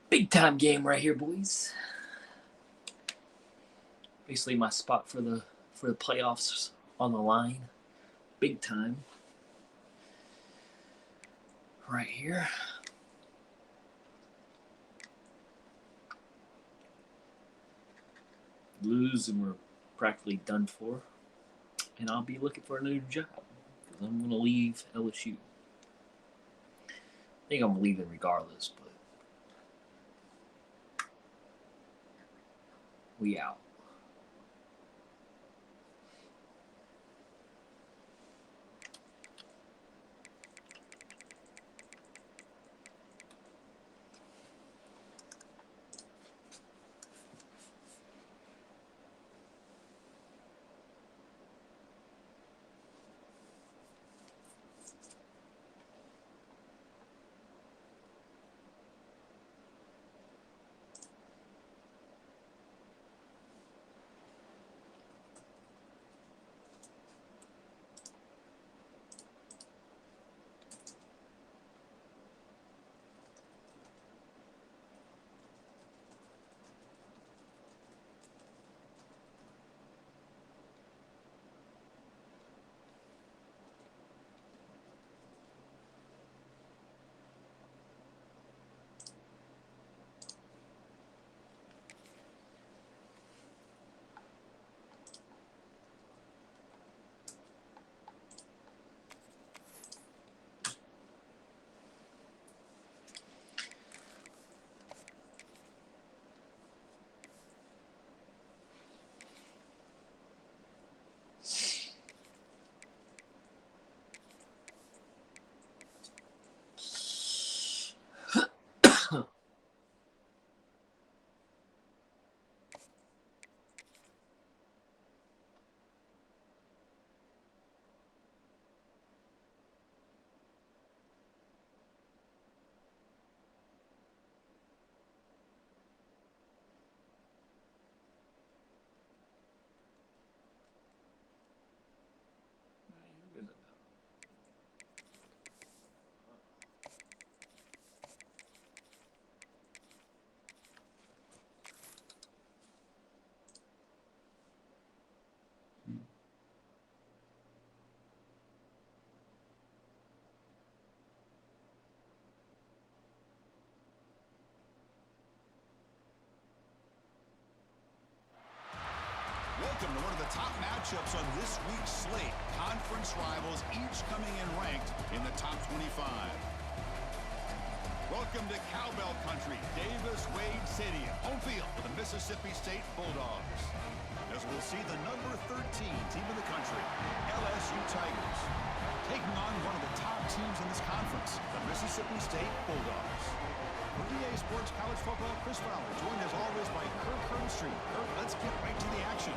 Big time game right here, boys. Basically my spot for the playoffs on the line. Big time. Right here. Lose and we're practically done for. And I'll be looking for a new job. Because I'm going to leave LSU. I think I'm leaving regardless, but we out. Welcome to one of the top matchups on this week's slate. Conference rivals each coming in ranked in the top 25. Welcome to Cowbell Country, Davis-Wade Stadium, home field for the Mississippi State Bulldogs. As we'll see the number 13 team in the country, LSU Tigers, taking on one of the top teams in this conference, the Mississippi State Bulldogs. For EA Sports College Football, Chris Fowler, joined as always by Kirk Herbstreit. Kirk, let's get right to the action.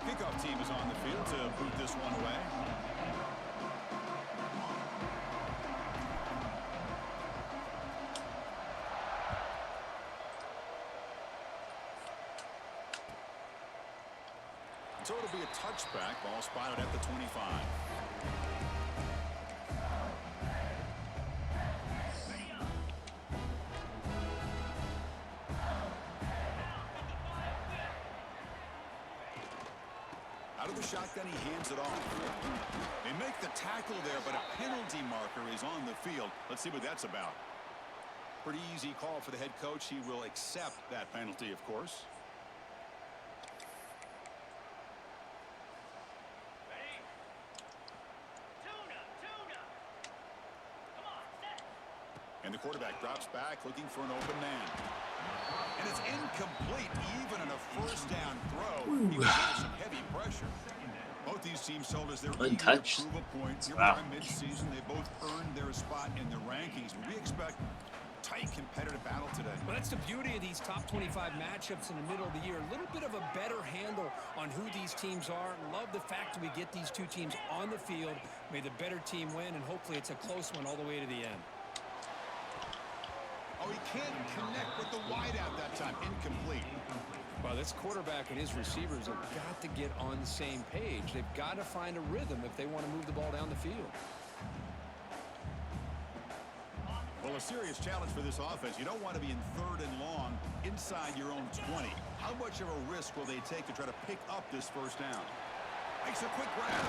Kickoff team is on the field to boot this one away. So it'll be a touchback, ball spotted at the 25. Out of the shotgun, he hands it off. They make the tackle there, but a penalty marker is on the field. Let's see what that's about. Pretty easy call for the head coach. He will accept that penalty, of course. And the quarterback drops back, looking for an open man. And it's incomplete, even on a first down throw. He was under some heavy pressure. Both these teams told us they're untouched. Eager to prove a point. Here Wow. we are mid-season. They both earned their spot in the rankings. We expect tight competitive battle today. Well, that's the beauty of these top 25 matchups in the middle of the year. A little bit of a better handle on who these teams are. Love the fact that we get these two teams on the field. May the better team win, and hopefully it's a close one all the way to the end. Oh, he can't connect with the wideout that time. Incomplete. Well, this quarterback and his receivers have got to get on the same page. They've got to find a rhythm if they want to move the ball down the field. Well, a serious challenge for this offense. You don't want to be in 3rd and long inside your own 20. How much of a risk will they take to try to pick up this first down? Makes a quick grab.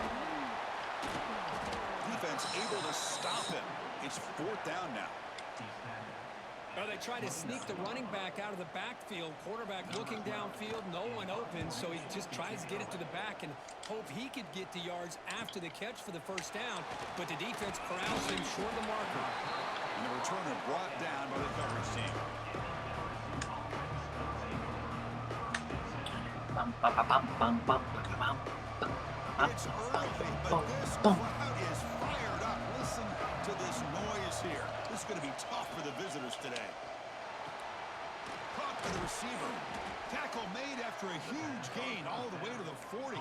Defense able to stop him. It's 4th down now. Well, they try to sneak the running back out of the backfield. Quarterback looking downfield, no one open, so he just tries to get it to the back and hope he could get the yards after the catch for the first down. But the defense corrals him short of the marker. And the returner brought down by the coverage team. It's early, but this crowd is fired up. Listen to this noise here. This is going to be tough for the visitors today. Caught by the receiver. Tackle made after a huge gain all the way to the 40.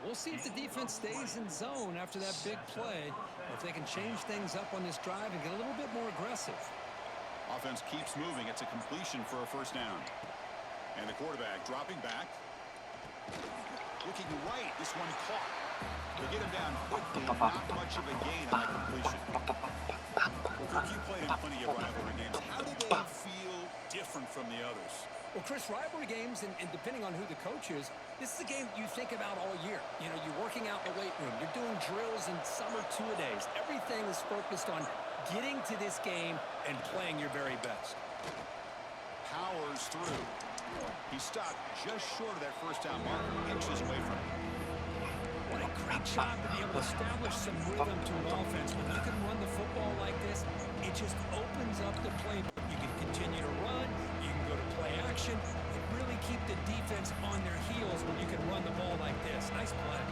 We'll see if the defense stays in zone after that big play, or if they can change things up on this drive and get a little bit more aggressive. Offense keeps moving. It's a completion for a first down. And the quarterback dropping back. Looking right. This one caught. They get him down quickly. Not much of a gain on that completion. Well, you played in plenty of rivalry games. How do they feel different from the others? Well, Chris, rivalry games, and depending on who the coach is, this is a game you think about all year. You know, you're working out in the weight room. You're doing drills and summer two-a-days. Everything is focused on getting to this game and playing your very best. Powers through. He stopped just short of that first down marker, inches away from it. What a great job to be able to establish some rhythm to an offense. When you can run the football like this, it just opens up the playbook. You can continue to run. You can go to play action. And really keep the defense on their heels when you can run the ball like this. Nice play.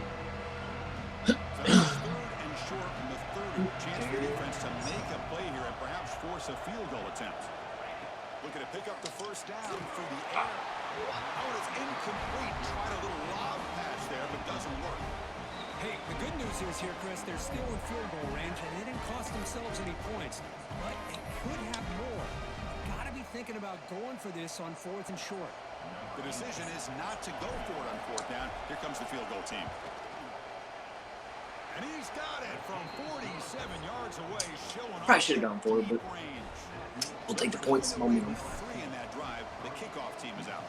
So it's 3rd and short from the 30. Chance for defense to make a play here and perhaps force a field goal attempt. Looking to pick up the first down through the air. Oh, it's incomplete. Tried a little lob pass there, but doesn't work. Hey, the good news is here, Chris, they're still in field goal range, and they didn't cost themselves any points. But they could have more. Got to be thinking about going for this on 4th and short. The decision is not to go for it on 4th down. Here comes the field goal team. And he's got it from 47 yards away, showing Probably should have gone for it, but we'll take the points momentum. 3 in that drive. The kickoff team is out.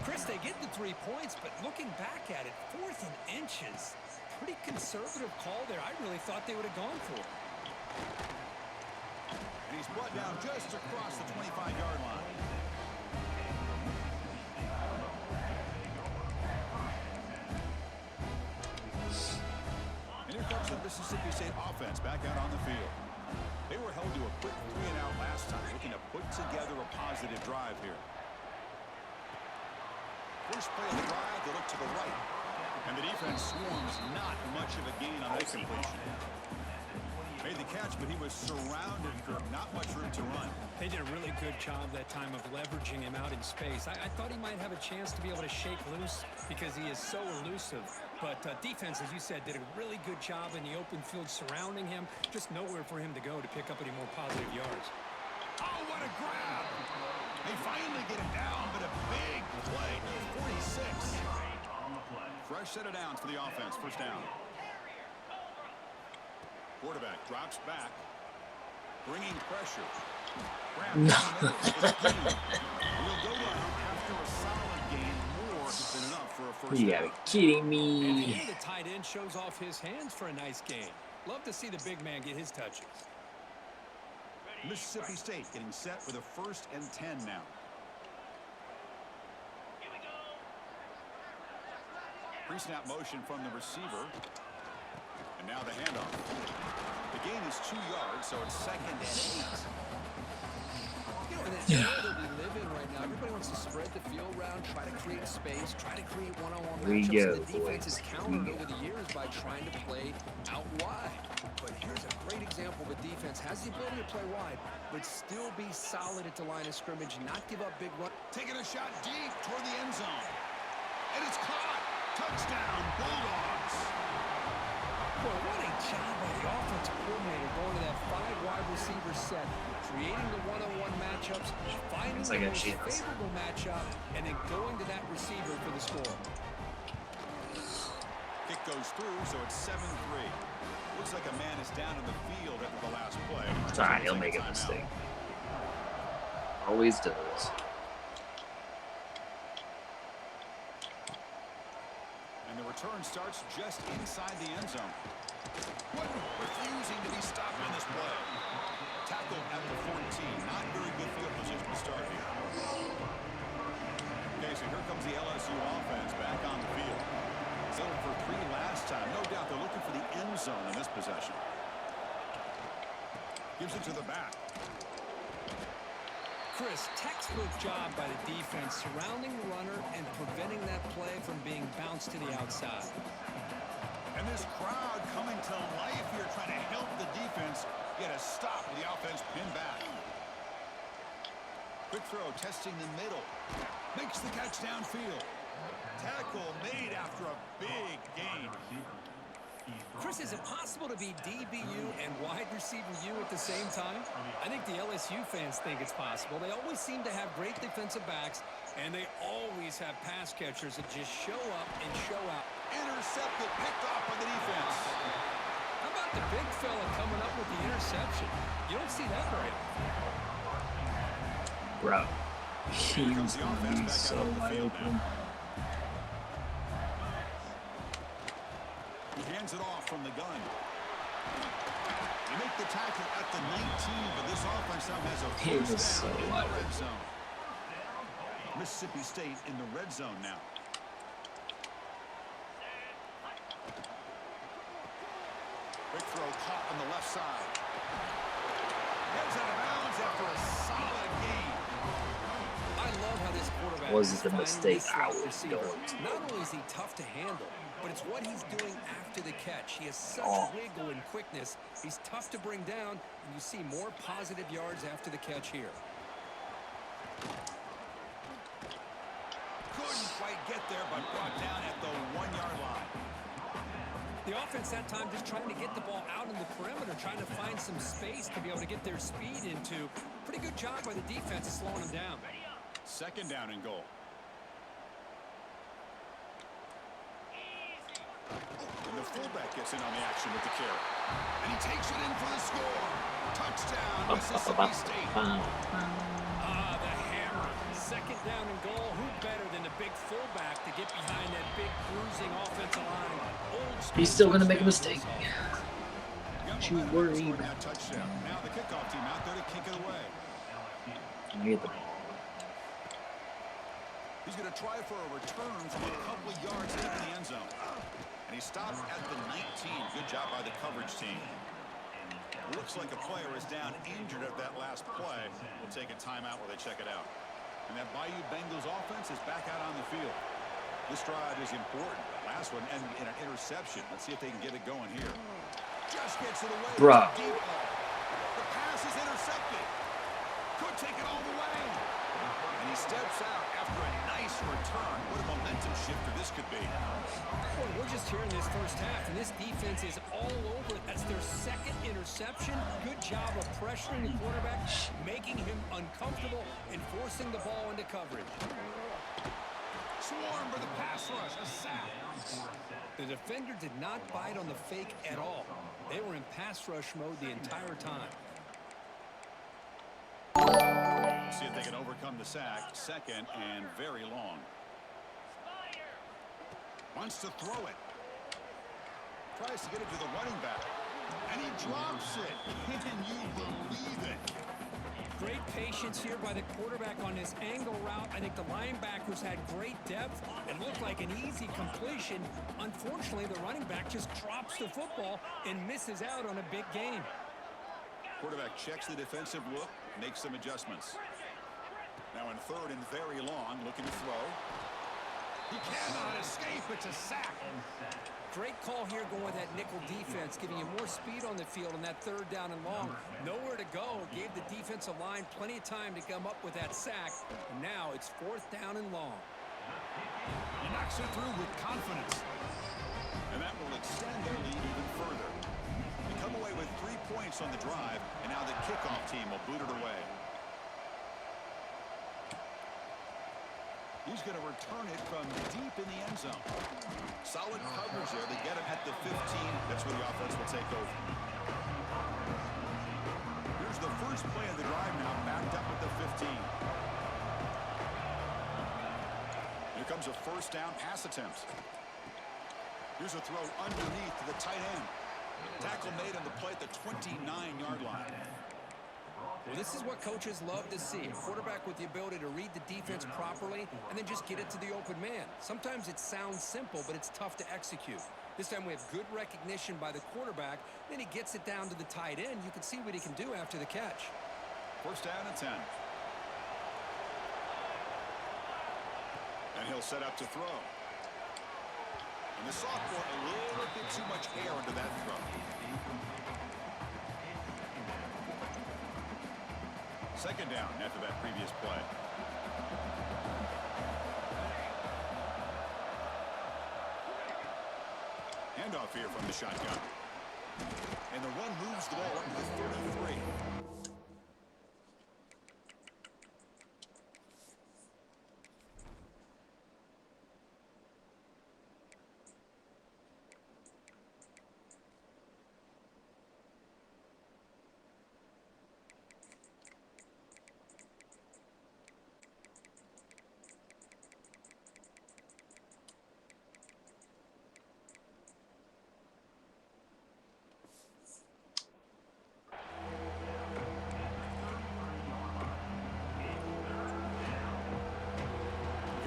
Chris, they get the 3 points, but looking back at it, 4th and inches. Pretty conservative call there. I really thought they would have gone for it. And he's brought down just across the 25-yard line. And here comes the Mississippi State offense back out on the field. They were held to a quick 3-and-out last time, looking to put together a positive drive here. First play of the drive, they look to the right. And the defense swarms, not much of a gain on that completion. Made the catch, but he was surrounded, not much room to run. They did a really good job that time of leveraging him out in space. I thought he might have a chance to be able to shake loose because he is so elusive. But defense, as you said, did a really good job in the open field surrounding him. Just nowhere for him to go to pick up any more positive yards. Oh, what a grab! They finally get him down, but a big play. 46. Fresh set of downs for the offense. First down. Quarterback drops back, bringing pressure. We'll go down after a solid gain. More than enough for a first You down. gotta be kidding And me. here the tight end shows off his hands for a nice gain. Love to see the big man get his touches. Mississippi State getting set with a 1st and 10 now. Pre-snap motion from the receiver. And now the handoff. The gain is 2 yards, so it's 2nd and 8. You know, in this era that we live in right now, everybody wants to spread the field route. around, try to create space, try to create one-on-one Here we matchups. go, The defense has boys. countered over the years by trying to play out wide. But here's a great example of a defense has the ability to play wide, but still be solid at the line of scrimmage, not give up big run. Taking a shot deep toward the end zone. And it's caught. Touchdown, Bulldogs. Boy, what a job by the offensive coordinator going to that 5 wide receiver set, creating the one-on-one matchups, finding It's the like a most chance. favorable matchup, and then going to that receiver for the score. Kick goes through, so it's 7-3. Looks like a man is down in the field after the last play. It's alright, he'll make a mistake. Always does. And the return starts just inside the end zone. Wooden refusing to be stopped in this play. Tackle at the 14. Not very good field position to start here. Okay, so here comes the LSU offense back on the field. Settled for 3 last time. No doubt they're looking for the end zone in this possession. Gives it to the back. Chris, textbook job by the defense surrounding the runner and preventing that play from being bounced to the outside. And this crowd coming to life here, trying to help the defense get a stop with the offense pinned back. Quick throw, testing the middle. Makes the catch downfield. Tackle made after a big gain. Chris, is it possible to be DBU and wide receiver U at the same time? I think the LSU fans think it's possible. They always seem to have great defensive backs, and they always have pass catchers that just show up and show out. Intercepted, picked off by the defense. How about the big fella coming up with the interception? You don't see that very often. Bro, he's gonna be so wide open. He hands it off from the gun. They make the tackle at the 19, but this offense now has a He was first so down in wide the red open. zone. Mississippi State in the red zone now. Quick throw caught on the left side. Heads out of bounds after a solid gain. I love how this quarterback Was is the finding mistake this slot I was receiver. going to Not only is he tough to handle, but it's what he's doing after the catch. He has such Oh. wiggle and quickness. He's tough to bring down, and you see more positive yards after the catch here. Couldn't quite get there, but brought down at the 1-yard line. The offense that time just trying to get the ball out in the perimeter, trying to find some space to be able to get their speed into. Pretty good job by the defense of slowing them down. Second down and goal. And the fullback gets in on the action with the carry. And he takes it in for the score. Touchdown, Mississippi State. Ah, the hammer. Second down and goal. Who better than the big fullback to get behind that big bruising offensive line? Old school He's still gonna make a touchdown mistake. result. Don't you worry. That touchdown. Now the kickoff team out there to kick it away. Can I get the ball? He's going to try for a return from a couple of yards into the end zone. And he stops at the 19. Good job by the coverage team. Looks like a player is down injured at that last play. We'll take a timeout while they check it out. And that Bayou Bengals offense is back out on the field. This drive is important. Last one ended in an interception. Let's see if they can get it going here. Just gets it away. Bruh. Deep ball. The pass is intercepted. Could take it all the way. And he steps out after a nice return. What a momentum shifter this could be. Boy, we're just here in this first half, and this defense is all over it. That's their second interception. Good job of pressuring the quarterback, making him uncomfortable, and forcing the ball into coverage. Swarmed by the pass rush. A sack. The defender did not bite on the fake at all. They were in pass rush mode the entire time. See if they can overcome the sack. Second and very long. Wants to throw it. Tries to get it to the running back. And he drops it. Can you believe it? Great patience here by the quarterback on this angle route. I think the linebackers had great depth. It looked like an easy completion. Unfortunately, the running back just drops the football and misses out on a big gain. Quarterback checks the defensive look, makes some adjustments. Now Now in third and very long, looking to throw. He cannot escape. It's a sack. Great call here going with that nickel defense, giving you more speed on the field on that third down and long. Nowhere to go. Gave the defensive line plenty of time to come up with that sack. And now it's fourth down and long. He knocks it through with confidence. And that will extend their lead even further. They come away with 3 points on the drive, and now the kickoff team will boot it away. He's going to return it from deep in the end zone. Solid coverage there. They get him at the 15. That's where the offense will take over. Here's the first play of the drive now, backed up at the 15. Here comes a first down pass attempt. Here's a throw underneath to the tight end. Tackle made on the play at the 29-yard line. Well, this is what coaches love to see. A quarterback with the ability to read the defense properly and then just get it to the open man. Sometimes it sounds simple, but it's tough to execute. This time we have good recognition by the quarterback. Then he gets it down to the tight end. You can see what he can do after the catch. First down and 10. And he'll set up to throw. And the sophomore, a little bit too much air into that throw. Second down after that previous play. Handoff here from the shotgun. And the run moves the ball up to the 33.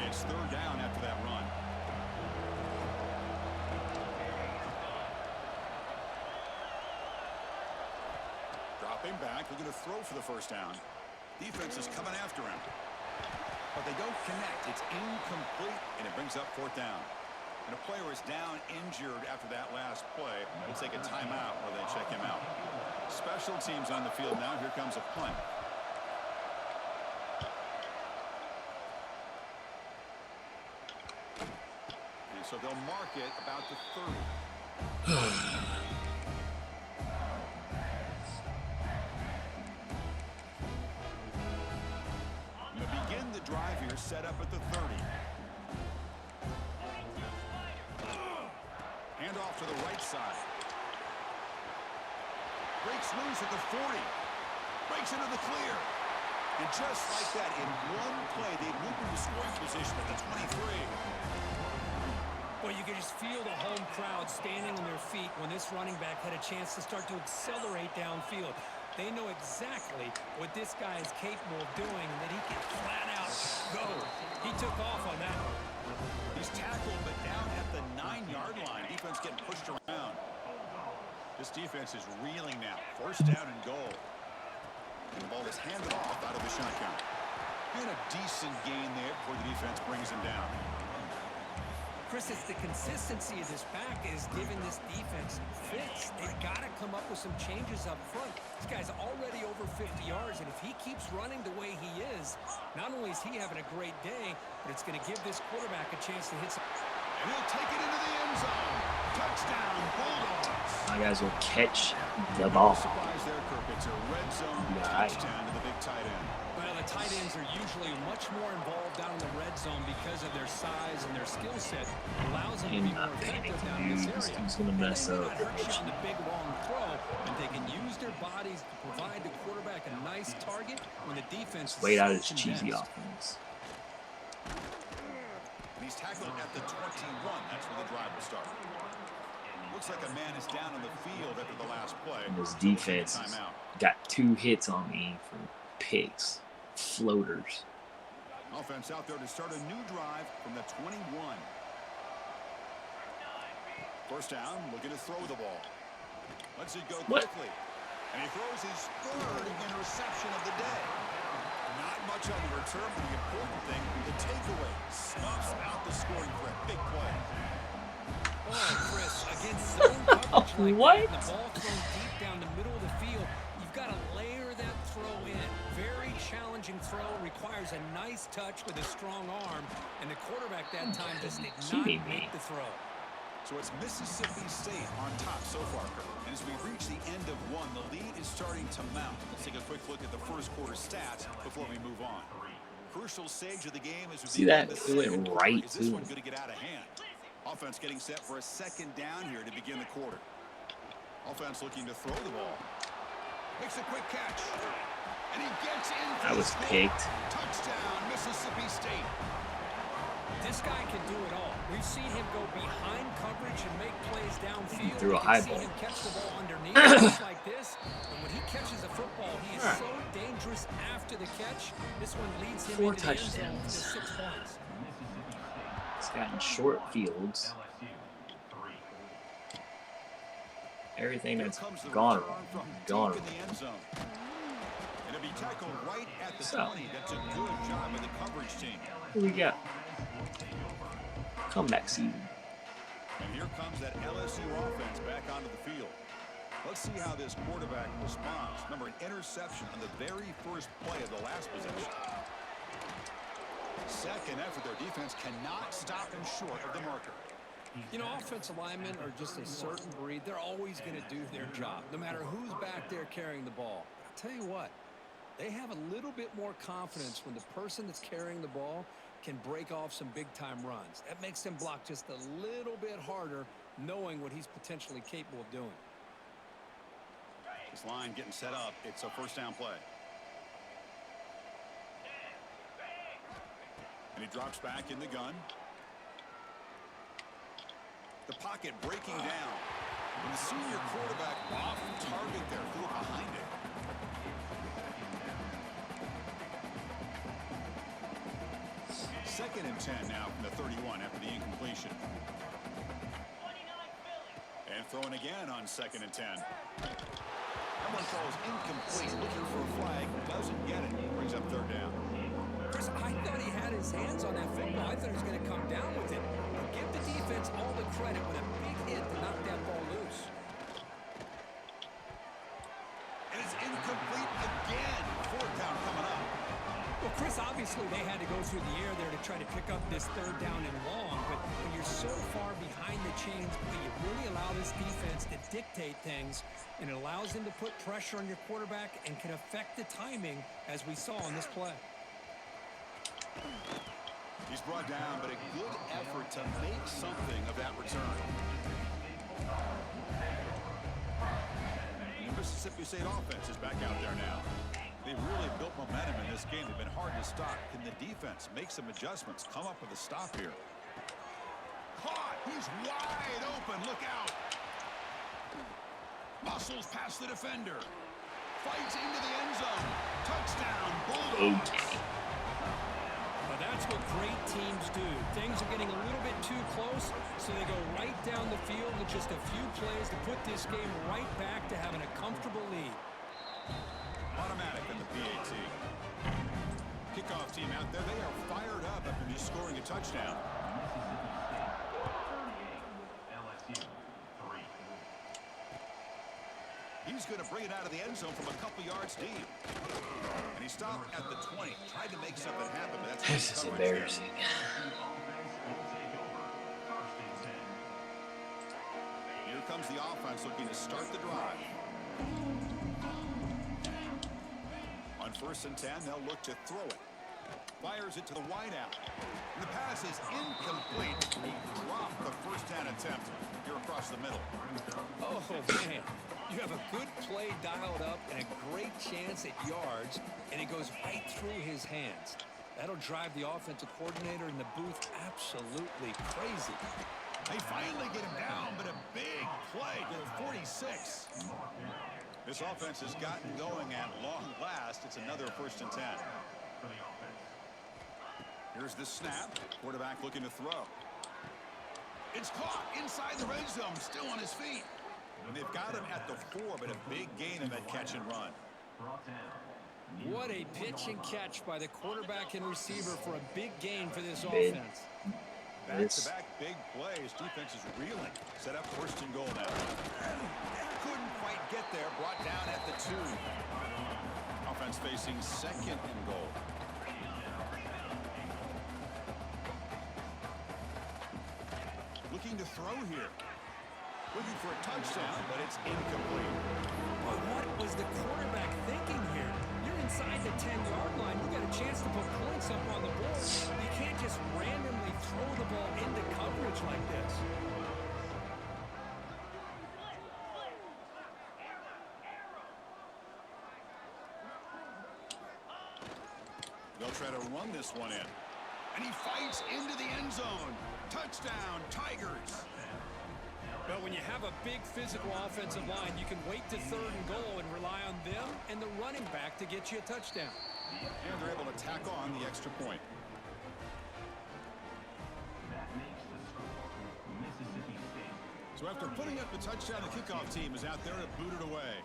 It's third down after that run. Dropping back, looking to throw for the first down. Defense is coming after him. But they don't connect. It's incomplete, and it brings up fourth down. And a player is down injured after that last play. We'll take a timeout while they check him out. Special teams on the field now. Here comes a punt. So they'll mark it about the 30. Going to begin the drive here, set up at the 30. Hand off to the right side. Breaks loose at the 40. Breaks into the clear. And just like that, in one play, they move into scoring position at the 23. Well, you can just feel the home crowd standing on their feet when this running back had a chance to start to accelerate downfield. They know exactly what this guy is capable of doing and that he can flat out go. He took off on that one. He's tackled, but down at the 9-yard line. Defense getting pushed around. This defense is reeling now. First down and goal. And the ball is handed off out of the shotgun. And a decent gain there before the defense brings him down. Chris, it's the consistency of this back is giving this defense fits. They've got to come up with some changes up front. This guy's already over 50 yards, and if he keeps running the way he is, not only is he having a great day, but it's going to give this quarterback a chance to hit some. And he'll take it into the end zone. Touchdown, Bulldogs. My guys will catch the ball. Surprise there, Kirk. It's a red zone touchdown to the big tight end. Well, the tight ends are usually much more involved down in the red zone because of their size and their skill set. Allows them to be more effective down in this area. He's going to mess They may up. not hurt you on the big long throw, but they can use their bodies to provide the quarterback a nice target when the defense is Wait out his so cheesy condensed. offense. And he's tackled at the 21. That's where the drive will start. Looks like a man is down on the field after the last play. And his defense got 2 hits on me for picks. Floaters. Offense out there to start a new drive from the 21. First down, looking to throw the ball. Lets it go quickly. And he throws his 3rd interception of the day. Not much on the return, but the important thing, the takeaway. Snuffs out the scoring threat. Big play. Oh, Chris, against zone coverage like What? that, and the ball thrown deep down the middle of the field, you've got to layer that throw in. Very challenging throw, requires a nice touch with a strong arm, and the quarterback that time just did not make the throw. So it's Mississippi State on top so far, Kurt. And as we reach the end of one, the lead is starting to mount. Let's take a quick look at the first quarter stats before we move on. Crucial stage of the game as we See that? It went right is this to one him. going to get out of hand? Offense getting set for a second down here to begin the quarter. Offense looking to throw the ball. Makes a quick catch. And he gets in. That was picked. Touchdown, Mississippi State. This guy can do it all. We've seen him go behind coverage and make plays downfield. Threw a high ball. We've seen him catch the ball underneath just like this. And when he catches a football, he is so dangerous after the catch. This one leads him 4 into the end zone touchdowns. to 6 points. It's gotten short fields. Everything that's gone wrong, gone wrong. And it'll be tackled right at the So. 20. That's a good job of the coverage team. What we got? Comeback season. And here comes that LSU offense back onto the field. Let's see how this quarterback responds. Remember, an interception on the very first play of the last possession. Second effort, their defense cannot stop him short of the marker. You know, offensive linemen are just a certain breed. They're always going to do their job, no matter who's back there carrying the ball. But I'll tell you what, they have a little bit more confidence when the person that's carrying the ball can break off some big-time runs. That makes them block just a little bit harder, knowing what he's potentially capable of doing. This line getting set up. It's a first down play. And he drops back in the gun. The pocket breaking down. And the senior quarterback off target there. Threw it behind it. Second and 10 now from the 31 after the incompletion. And throwing again on second and 10. That one throw is incomplete. Looking for a flag. Doesn't get it. Brings up third down. Chris, I thought he had his hands on that football. I thought he was going to come down with it. But give the defense all the credit with a big hit to knock that ball loose. And it's incomplete again. Fourth down coming up. Well, Chris, obviously they had to go through the air there to try to pick up this third down and long, but when you're so far behind the chains, you really allow this defense to dictate things, and it allows them to put pressure on your quarterback and can affect the timing, as we saw on this play. He's brought down, but a good effort to make something of that return. The Mississippi State offense is back out there now. They've really built momentum in this game. They've been hard to stop. Can the defense make some adjustments? Come up with a stop here. Caught. He's wide open. Look out. Muscles past the defender. Fights into the end zone. Touchdown. Bulldogs. Okay. Well, that's what great teams do. Things are getting a little bit too close, so they go right down the field with just a few plays to put this game right back to having a comfortable lead. Automatic in the PAT. Kickoff team out there. They are fired up after just scoring a touchdown. He's going to bring it out of the end zone from a couple yards deep. And he stopped at the 20. Tried to make something happen, but that's This is embarrassing. Here comes the offense looking to start the drive. On first and 10, they'll look to throw it. Fires it to the wideout. And the pass is incomplete. He dropped the first down attempt here across the middle. Oh, man. You have a good play dialed up and a great chance at yards, and it goes right through his hands. That'll drive the offensive coordinator in the booth absolutely crazy. They finally get him down, but a big play to the 46. This offense has gotten going at long last. It's another first and 10. Here's the snap. Quarterback looking to throw. It's caught inside the red zone, still on his feet. And they've got him at the 4, but a big gain in that catch and run. What a pitch and catch by the quarterback and receiver for a big gain for this Big. offense. Back-to-back big plays. Defense is reeling. Set up first and goal now. Couldn't quite get there. Brought down at the 2. Offense facing second and goal. Looking to throw here. Looking for a touchdown, but it's incomplete. But what was the quarterback thinking here? You're inside the 10-yard line. You got a chance to put points up on the board. You can't just randomly throw the ball into coverage like this. They'll try to run this one in. And he fights into the end zone. Touchdown, Tigers. But when you have a big physical offensive line, you can wait to third and goal and rely on them and the running back to get you a touchdown. And they're able to tack on the extra point. So after putting up the touchdown, the kickoff team is out there to boot it away.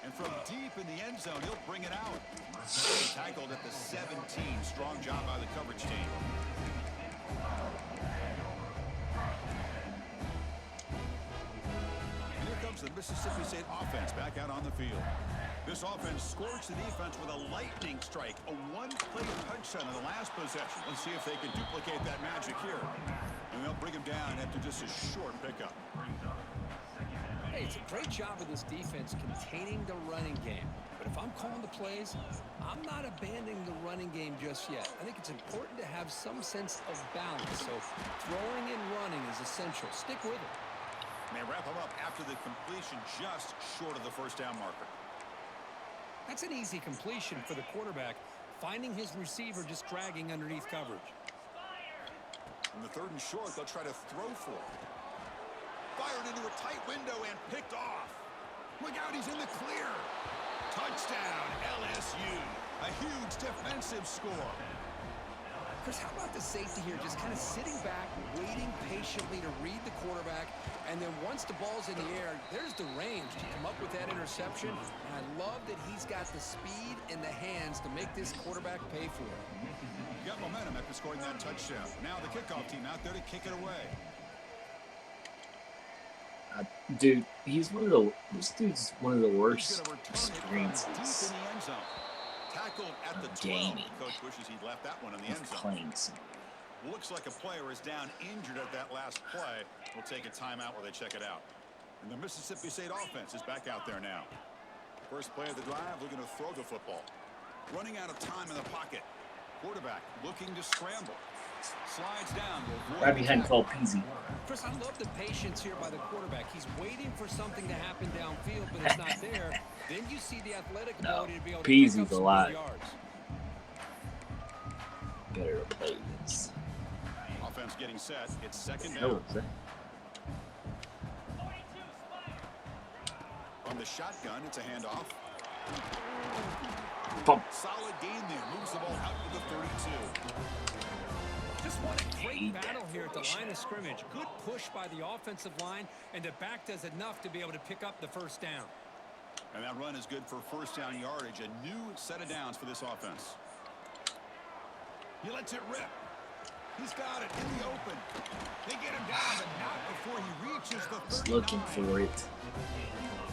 And from deep in the end zone, he'll bring it out. Tackled at the 17. Strong job by the coverage team. And here comes the Mississippi State offense back out on the field. This offense scorched the defense with a lightning strike. A one-play touchdown in the last possession. Let's see if they can duplicate that magic here. And they'll bring him down after just a short pickup. Hey, it's a great job of this defense containing the running game. But if I'm calling the plays, I'm not abandoning the running game just yet. I think it's important to have some sense of balance. So throwing and running is essential. Stick with it. And they wrap him up after the completion just short of the first down marker. That's an easy completion for the quarterback, finding his receiver just dragging underneath coverage. In the third and short, they'll try to throw for it. Fired into a tight window and picked off. Look out, he's in the clear. Touchdown, LSU. A huge defensive score. Chris, how about the safety here? Just kind of sitting back, waiting patiently to read the quarterback. And then once the ball's in the air, there's the range to come up with that interception. And I love that he's got the speed and the hands to make this quarterback pay for it. Got momentum after scoring that touchdown. Now the kickoff team out there to kick it away. Dude, this dude's one of the worst experiences Tackled at the 12. Coach wishes he'd left that one in the end zone. playing. Looks like a player is down injured at that last play. We'll take a timeout while they check it out. And the Mississippi State offense is back out there now. First play of the drive, looking to throw the football. Running out of time in the pocket. Quarterback looking to scramble. Slides down. Right behind Cole Peasy. Chris, I love the patience here by the quarterback. He's waiting for something to happen downfield, but it's not there. Then you see the athletic ability to be able to pick up some good yards. Better play this. Offense getting set. It's second down. What was that? From the shotgun, it's a handoff. Bump. Solid gain there. Moves the ball out to the 32. Just what a great battle here at the line of scrimmage. Good push by the offensive line, and the back does enough to be able to pick up the first down. And that run is good for first down yardage. A new set of downs for this offense. He lets it rip. He's got it in the open. They get him down, but not before he reaches the 39. Just looking for it.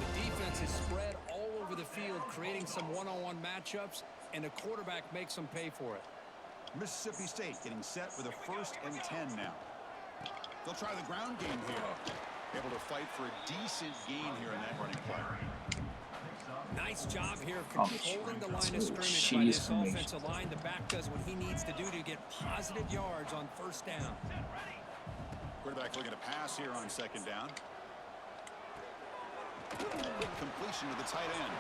The defense is spread all over the field, creating some one-on-one matchups, and the quarterback makes them pay for it. Mississippi State getting set for the 1st and 10 now. They'll try the ground game here. Able to fight for a decent gain here in that running play. Nice job here controlling the line of scrimmage by this offensive line. The back does what he needs to do to get positive yards on first down. Quarterback looking to pass here on second down. Completion to the tight end.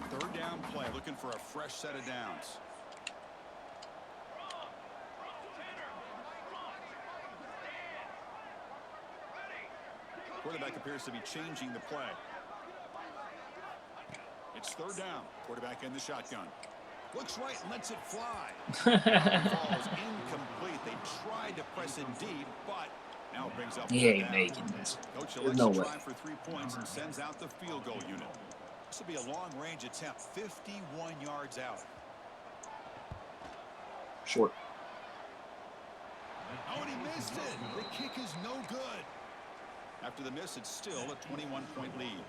Third down play, looking for a fresh set of downs. Quarterback appears to be changing the play. It's third down. Quarterback in the shotgun. Looks right and lets it fly. Falls incomplete. They tried to press it deep, but now it brings up. He ain't making this. Coach There's elects no to way. try for 3 points and sends out the field goal unit. This will be a long-range attempt, 51 yards out. Short. Oh, and he missed it. The kick is no good. After the miss, it's still a 21-point lead.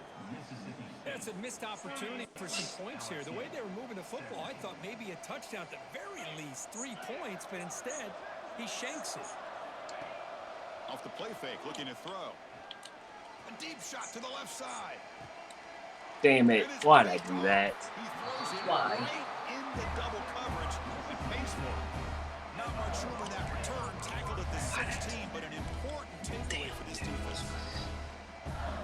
That's a missed opportunity for some points here. The way they were moving the football, I thought maybe a touchdown at the very least, 3 points, but instead, he shanks it. Off the play fake, looking to throw. A deep shot to the left side. Damn it. Why'd I do that? He throws it Why? right into double coverage and pays for it. Not much room in that return. Tackled at the 16, but an important takeaway for this defense.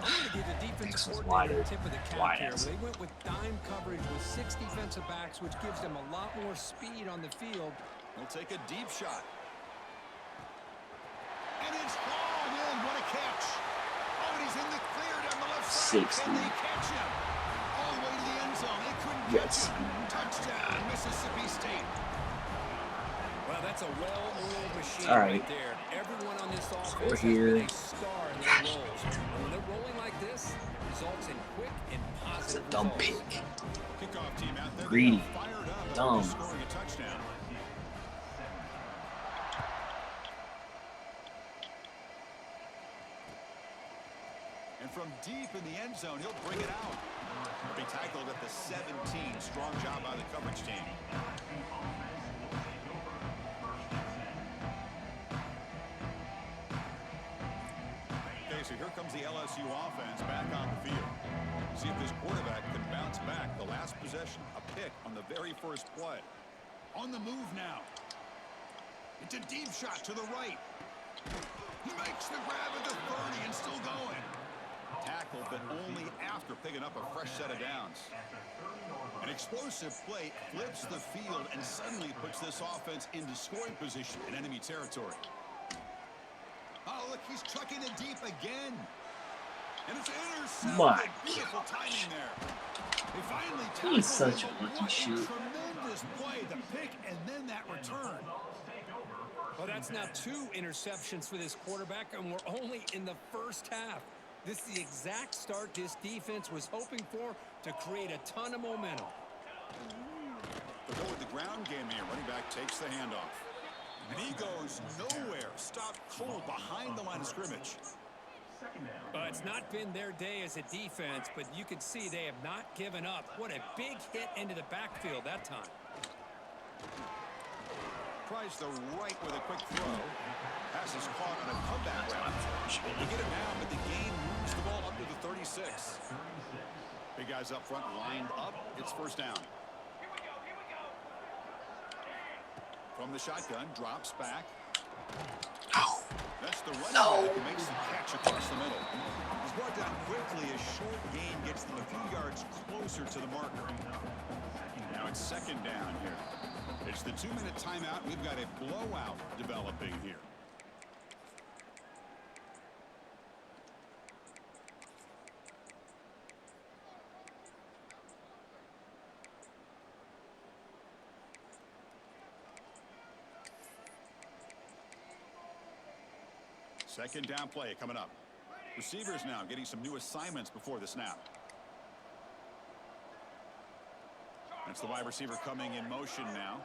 I'm going to give the defense This is coordinator wider. a tip of the cap Wide here. ass. They went with dime coverage with 6 defensive backs, which gives them a lot more speed on the field. He'll take a deep shot. And it's hauled in. What a catch. Oh, and he's in the clear down the left side. 60. Can they catch him? All the way to the end zone. They couldn't catch Yes. him. Touchdown, Mississippi State. Well, that's a well-oiled machine All right right. there. Everyone on this offense We're has here. been a star in their roles. And when they're rolling like this, it results in quick and It's a positive dumb results. pick. Kickoff team out there. Greedy. They are fired up. Dumb. Scoring a touchdown. And from deep in the end zone, he'll bring it out. He'll be tackled at the 17. Strong job by the coverage team. Okay, so here comes the LSU offense back on the field. See if this quarterback can bounce back. The last possession, a pick on the very first play. On the move now. It's a deep shot to the right. He makes the grab at the 30 and still going. Tackled, but only after picking up a fresh set of downs. An explosive play flips the field and suddenly puts this offense into scoring position in enemy territory. Oh, look, he's chucking it deep again. And it's intercepted. My Beautiful timing there. They finally He's tackled such him, a but lucky what shoot. tremendous play, the pick and then that return. Well, that's now 2 interceptions for this quarterback, and we're only in the first half. This is the exact start this defense was hoping for to create a ton of momentum. They'll go with the ground game here. Running back takes the handoff. And he goes nowhere. Stopped cold behind the line of scrimmage. It's not been their day as a defense, but you can see they have not given up. What a big hit into the backfield that time. Tries the right with a quick throw. Pass is caught on a comeback route. They get it down, but the gain moves the ball up to the 36. Big guys up front lined up. It's first down. From the shotgun, drops back. That's the running back who makes the catch across the middle. He's brought down quickly. A short gain gets them a few yards closer to the marker. Now it's second down here. It's the 2-minute timeout. We've got a blowout developing here. Second down play coming up. Receivers now getting some new assignments before the snap. That's the wide receiver coming in motion now.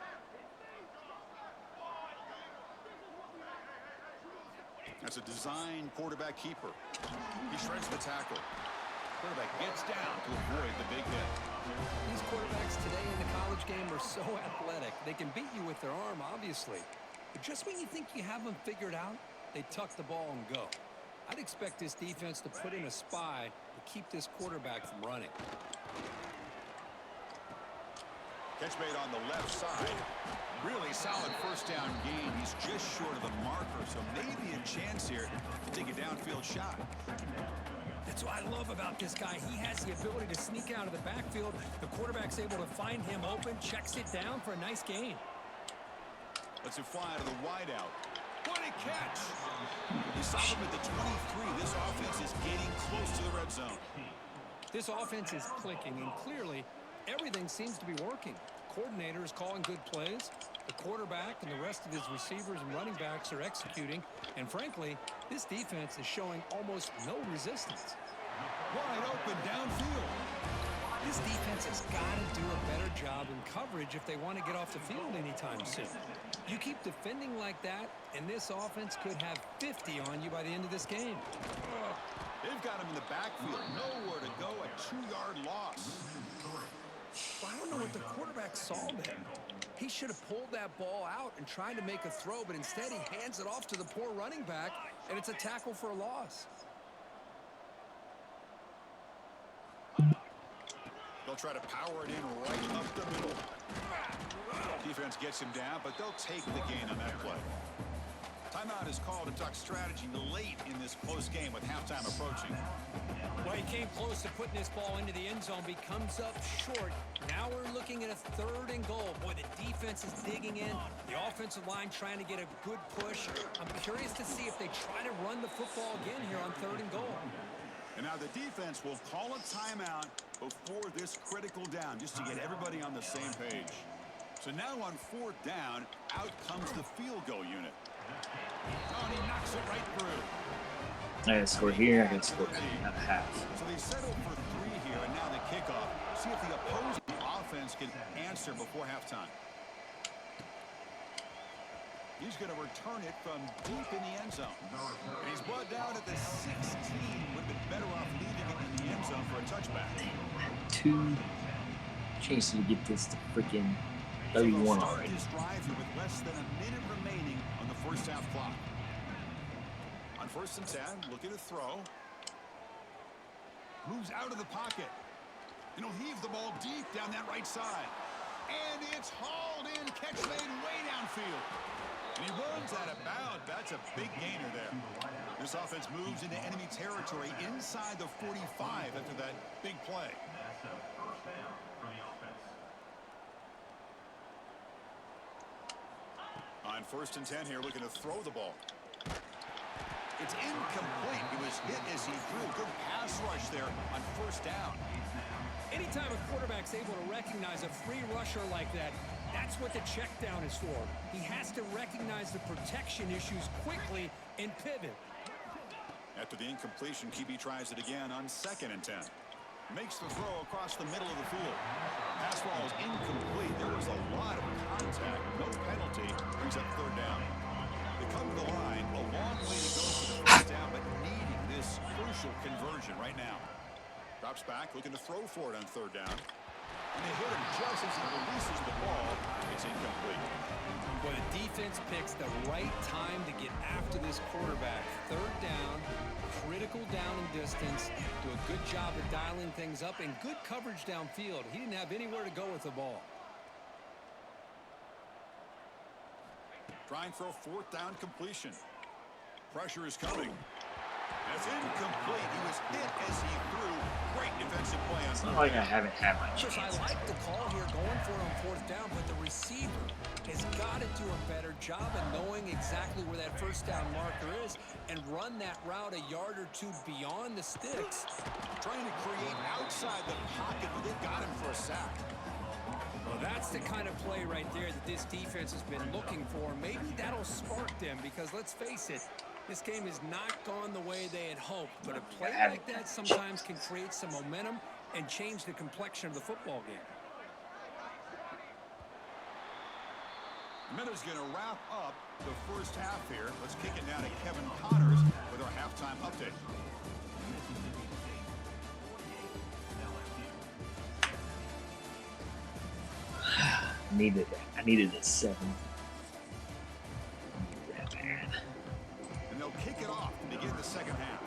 That's a design quarterback keeper. He shreds the tackle. Quarterback gets down to avoid the big hit. These quarterbacks today in the college game are so athletic. They can beat you with their arm, obviously. But just when you think you have them figured out, they tuck the ball and go. I'd expect this defense to put in a spy to keep this quarterback from running. Catch made on the left side. Really solid first down gain. He's just short of the marker, so maybe a chance here to take a downfield shot. That's what I love about this guy. He has the ability to sneak out of the backfield. The quarterback's able to find him open, checks it down for a nice gain. Lets it fly to the wideout. What a catch! He saw him at the 23. This offense is getting close to the red zone. This offense is clicking, and clearly everything seems to be working. Coordinator is calling good plays. The quarterback and the rest of his receivers and running backs are executing. And frankly, this defense is showing almost no resistance. Wide open downfield. This defense has got to do a better job in coverage if they want to get off the field anytime soon. You keep defending like that, and this offense could have 50 on you by the end of this game. They've got him in the backfield. Nowhere to go. A 2-yard loss. Well, I don't know what the quarterback saw there. He should have pulled that ball out and tried to make a throw, but instead he hands it off to the poor running back, and it's a tackle for a loss. They'll try to power it in right up the middle. Defense gets him down, but they'll take the gain on that play. Timeout is called to talk strategy late in this close game with halftime approaching. Well, he came close to putting this ball into the end zone, but he comes up short. Now we're looking at a 3rd and goal. Boy, the defense is digging in. The offensive line trying to get a good push. I'm curious to see if they try to run the football again here on 3rd and goal. And now the defense will call a timeout before this critical down, just to get everybody on the same page. So now on 4th down, out comes the field goal unit. Oh, and he knocks it right through. I gotta score here. I gotta score at a half. So they settle for 3 here, and now the kickoff. See if the opposing offense can answer before halftime. He's going to return it from deep in the end zone. And he's brought down at the 16. Would have been better off leaving it in the end zone for a touchback. 2 chances to get this to freaking So W10 they'll start already. this drive here with less than a minute remaining on the first half clock. On 1st and 10, looking to throw. Moves out of the pocket. And he'll heave the ball deep down that right side. And it's hauled in. Catch made way downfield. And he runs out of bounds. That's a big gainer there. This offense moves into enemy territory inside the 45 after that big play. On 1st and 10 here, looking to throw the ball. It's incomplete. He was hit as he threw. Good pass rush there on 1st down. Anytime a quarterback's able to recognize a free rusher like that, that's what the check down is for. He has to recognize the protection issues quickly and pivot. After the incompletion, QB tries it again on 2nd and 10. Makes the throw across the middle of the field. Pass ball is incomplete. There was a lot of contact. No penalty. Brings up 3rd down. They come to the line. A long way to go for the 1st down, but needing this crucial conversion right now. Drops back, looking to throw for it on 3rd down. And they hit him just as he releases the ball. It's incomplete. But the defense picks the right time to get after this quarterback. 3rd down, critical down and distance. Do a good job of dialing things up and good coverage downfield. He didn't have anywhere to go with the ball. Trying for a 4th down completion. Pressure is coming. That's incomplete. He was hit as he threw. Great defensive play on It's not like I haven't had my Chris, I chance. like the call here going for it on 4th down, but the receiver has got to do a better job of knowing exactly where that 1st down marker is and run that route a yard or 2 beyond the sticks. Trying to create outside the pocket, but they've got him for a sack. Well, that's the kind of play right there that this defense has been looking for. Maybe that'll spark them because, let's face it, this game has not gone the way they had hoped. But a play like that sometimes can create some momentum and change the complexion of the football game. Minuta's going to wrap up the 1st half here. Let's kick it down to Kevin Connors with our halftime update. I needed a 7. That bad. And they'll kick it off to begin the 2nd half.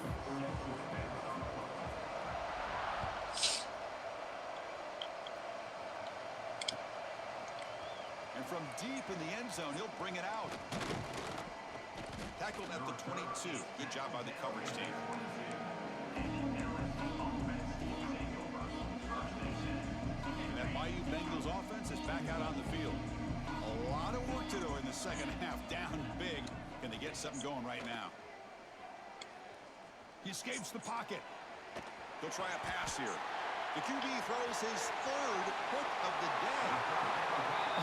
And from deep in the end zone, he'll bring it out. Tackled at the 22. Good job by the coverage team. And that Bayou Bengals offense is back out on the field. A lot of work to do in the 2nd half. Down big. Can they get something going right now? He escapes the pocket. They'll try a pass here. The QB throws his third pick of the day.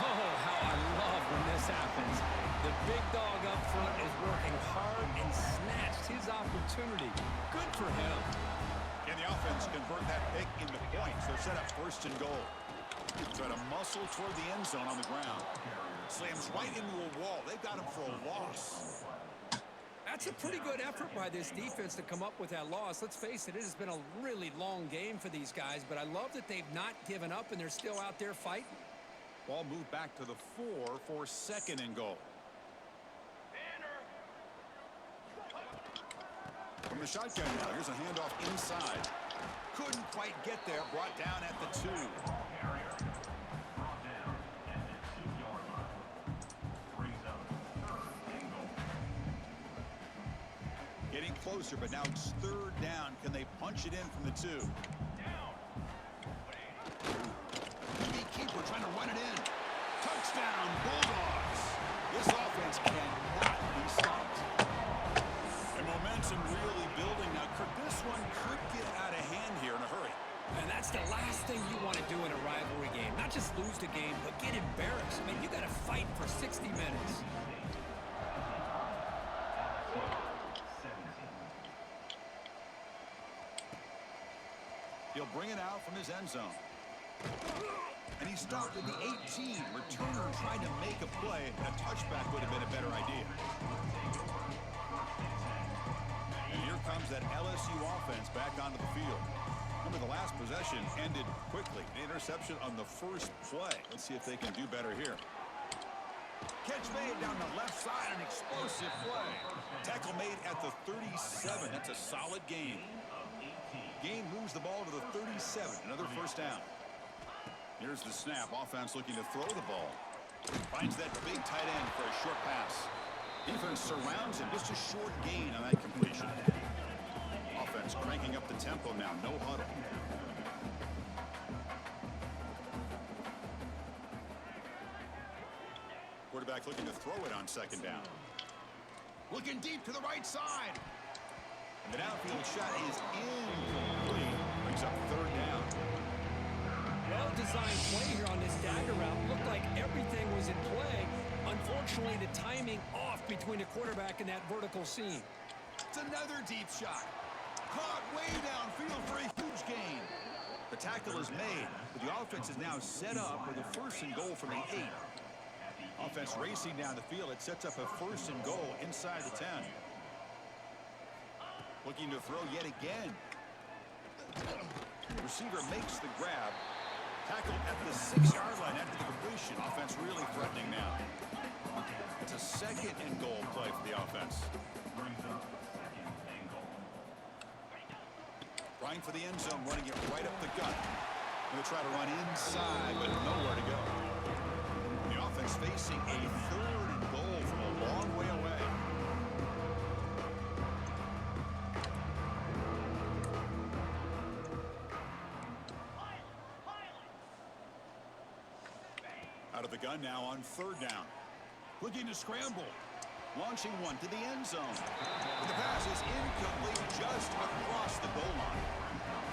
Oh, how I love when this happens. The big dog up front is working hard and snatched his opportunity. Good for him. Can the offense convert that pick into points? They're set up first and goal. Try to muscle toward the end zone on the ground. Slams right into a wall. They've got him for a loss. That's a pretty good effort by this defense to come up with that loss. Let's face it, it has been a really long game for these guys, but I love that they've not given up and they're still out there fighting. Ball moved back to the 4 for second and goal. From the shotgun now, here's a handoff inside. Couldn't quite get there, brought down at the 2. Getting closer, but now it's third down. Can they punch it in from the 2? Keeper trying to run it in. Touchdown, Bulldogs. This offense cannot be stopped. And momentum really building now. This one could get out of hand here in a hurry. And that's the last thing you want to do in a rivalry game. Not just lose the game, but get embarrassed. I mean, you got to fight for 60 minutes. He'll bring it out from his end zone. And he stopped at the 18. Returner trying to make a play. A touchback would have been a better idea. And here comes that LSU offense back onto the field. Remember, the last possession ended quickly. An interception on the first play. Let's see if they can do better here. Catch made down the left side. An explosive play. Tackle made at the 37. That's a solid gain. Gain moves the ball to the 37. Another first down. Here's the snap. Offense looking to throw the ball. Finds that big tight end for a short pass. Defense surrounds him. Just a short gain on that completion. Offense cranking up the tempo now. No huddle. Quarterback looking to throw it on second down. Looking deep to the right side. And the downfield shot is incomplete. Brings up third down. Well-designed play here on this dagger route. Looked like everything was in play. Unfortunately, the timing off between the quarterback and that vertical seam. It's another deep shot. Caught way downfield for a huge gain. The tackle is made, but the offense is now set up with a first and goal from the 8. Offense racing down the field. It sets up a first and goal inside the 10. Looking to throw yet again. Receiver makes the grab. Tackle at the 6-yard line after the completion. Offense really threatening now. It's a second and goal play for the offense. Trying for the end zone, running it right up the gut. Going to try to run inside, but nowhere to go. The offense facing a third and goal from a long way away. Out of the gun now on third down. Looking to scramble. Launching one to the end zone. But the pass is incomplete just across the goal line.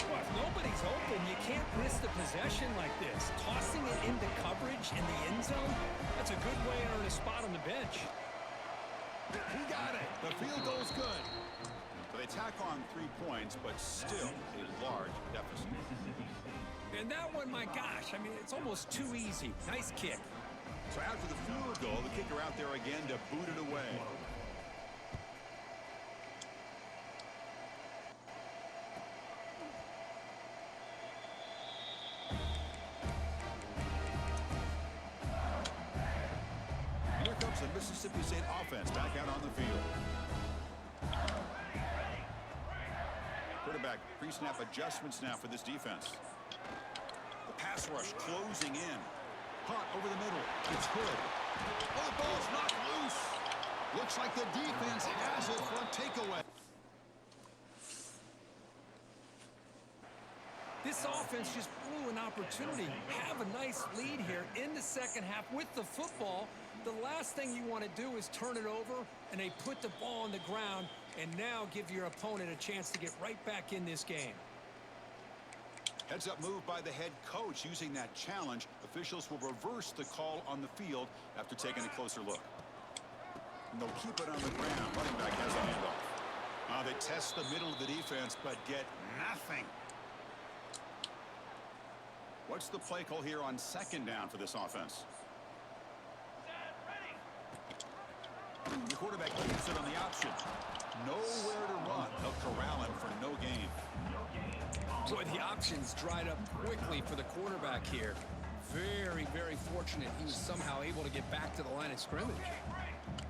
Well, if nobody's open, you can't miss the possession like this. Tossing it into coverage in the end zone, that's a good way to earn a spot on the bench. He got it. The field goal's good. So they tack on 3 points, but still a large deficit. And that one, my gosh, I mean, it's almost too easy. Nice kick. So after the field goal, the kicker out there again to boot it away. Here comes the Mississippi State offense back out on the field. Quarterback pre-snap adjustments now for this defense. The pass rush closing in. Caught over the middle. It's good. Oh, the ball's knocked loose. Looks like the defense has it for a takeaway. This offense just blew an opportunity. Have a nice lead here in the second half with the football. The last thing you want to do is turn it over, and they put the ball on the ground and now give your opponent a chance to get right back in this game. Heads-up move by the head coach. Using that challenge, officials will reverse the call on the field after taking a closer look. And they'll keep it on the ground. Running back has a handoff. They test the middle of the defense, but get nothing. What's the play call here on second down for this offense? The quarterback keeps it on the option. Nowhere to run. They'll corral him for no gain. Boy, the options dried up quickly for the quarterback here. Very, very fortunate he was somehow able to get back to the line of scrimmage.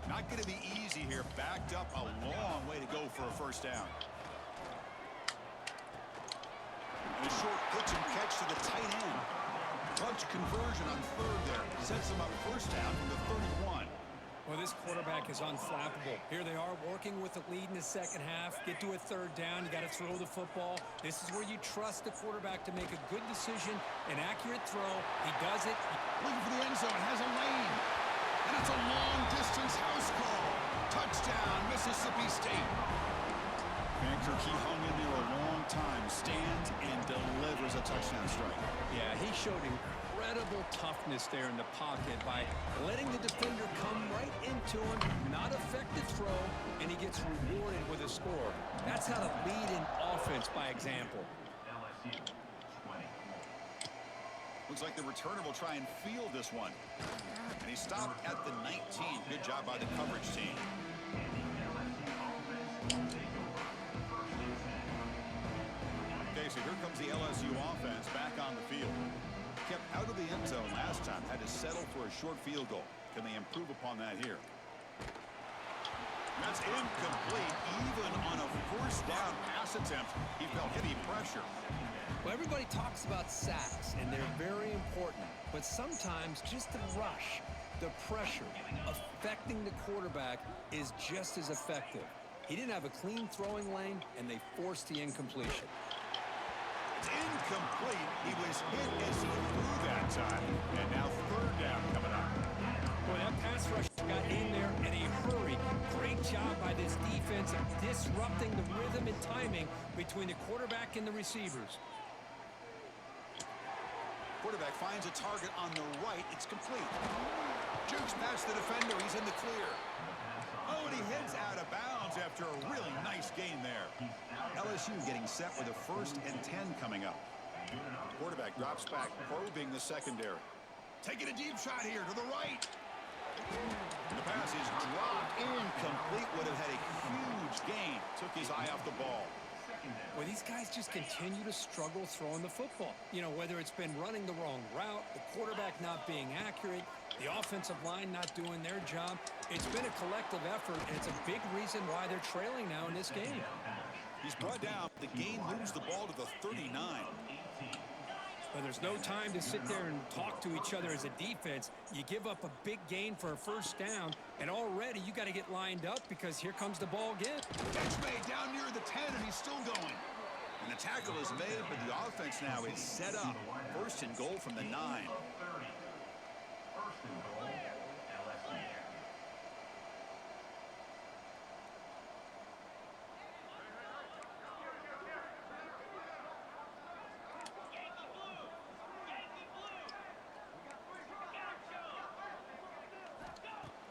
Not going to be easy here. Backed up a long way to go for a first down. And a short pitch and catch to the tight end. Clutch conversion on third there. Sets them up first down from the 31. Well, this quarterback is unflappable. Here they are working with the lead in the second half. Get to a third down. You got to throw the football. This is where you trust the quarterback to make a good decision, an accurate throw. He does it. Looking for the end zone. Has a lane. And it's a long-distance house call. Touchdown, Mississippi State. Vancouver, he hung in there a long time. Stands and delivers a touchdown strike. Yeah, he showed incredible toughness there in the pocket by letting the defender come right into him. Not effective throw, and he gets rewarded with a score. That's how to lead an offense by example. LSU 20. Looks like the returner will try and field this one. And he stopped at the 19. Good job by the coverage team. Okay, so here comes the LSU offense back on the field. Kept out of the end zone last time. Had to settle for a short field goal. Can they improve upon that here? That's incomplete. Even on a first down pass attempt, he felt heavy pressure. Well, everybody talks about sacks, and they're very important. But sometimes just the rush, the pressure, affecting the quarterback is just as effective. He didn't have a clean throwing lane, and they forced the incompletion. It's incomplete. He was hit as he threw that time. And now third down coming up. Boy, that pass rush got in there in a hurry. Great job by this defense of disrupting the rhythm and timing between the quarterback and the receivers. Quarterback finds a target on the right. It's complete. Jukes past the defender. He's in the clear. Oh, and he heads out of bounds after a really nice gain there. LSU getting set with a 1st and 10 coming up. Quarterback drops back, probing the secondary. Taking a deep shot here to the right. The pass is dropped. Incomplete. Would have had a huge gain. Took his eye off the ball. Well, these guys just continue to struggle throwing the football. You know, whether it's been running the wrong route, the quarterback not being accurate, the offensive line not doing their job. It's been a collective effort, and it's a big reason why they're trailing now in this game. He's brought down. The game moves the ball to the 39. But there's no time to sit there and talk to each other as a defense. You give up a big gain for a first down, and already you got to get lined up because here comes the ball again. Catch made down near the 10, and he's still going. And the tackle is made, but the offense now is set up. 1st and goal from the 9.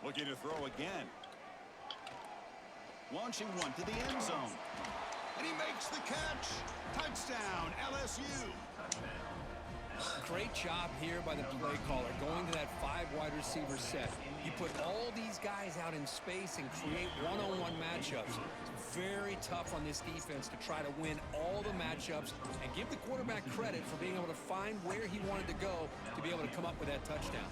Looking to throw again. Launching one to the end zone. And he makes the catch. Touchdown, LSU. Great job here by the play caller, going to that 5 wide receiver set. You put all these guys out in space and create one-on-one matchups. It's very tough on this defense to try to win all the matchups and give the quarterback credit for being able to find where he wanted to go to be able to come up with that touchdown.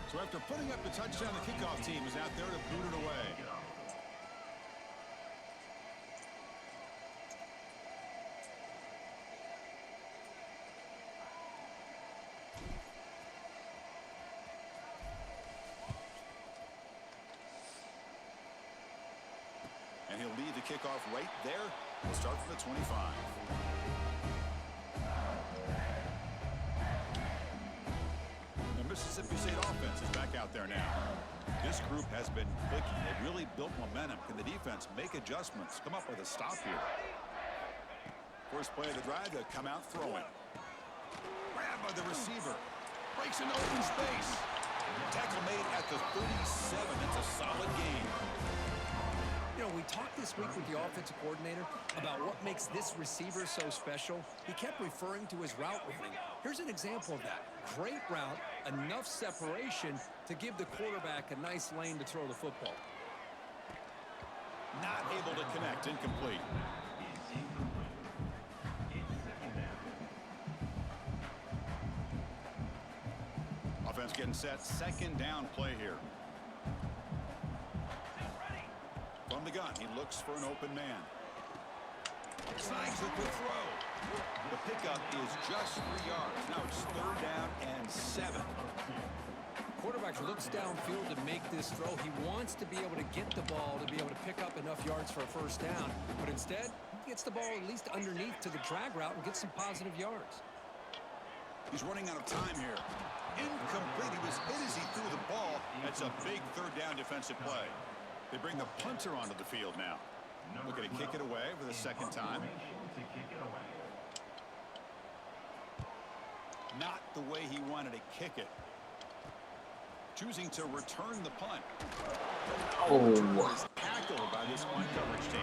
So after putting up the touchdown, the kickoff team is out there to boot it away. And he'll lead the kickoff right there. We'll start from the 25. Mississippi State offense is back out there now. This group has been clicking. They've really built momentum. Can the defense make adjustments? Come up with a stop here. First play of the drive, they'll come out throwing. Grabbed by the receiver. Breaks into open space. Tackle made at the 37. It's a solid game. You know, we talked this week with the offensive coordinator about what makes this receiver so special. He kept referring to his route running. Here's an example of that. Great route, enough separation to give the quarterback a nice lane to throw the football. Not able to connect. Incomplete. Offense getting set. Second down play here. From the gun, he looks for an open man. Snags the quick throw. The pickup is just 3 yards. Now it's 3rd down and 7. Quarterback looks downfield to make this throw. He wants to be able to get the ball to be able to pick up enough yards for a first down. But instead, he gets the ball at least underneath to the drag route and gets some positive yards. He's running out of time here. Incomplete. He was hit as he threw the ball. That's a big 3rd down defensive play. They bring the punter onto the field now. Looking to kick it away for the second time. Not the way he wanted to kick it. Choosing to return the punt. Oh. Tackled by this punt coverage team.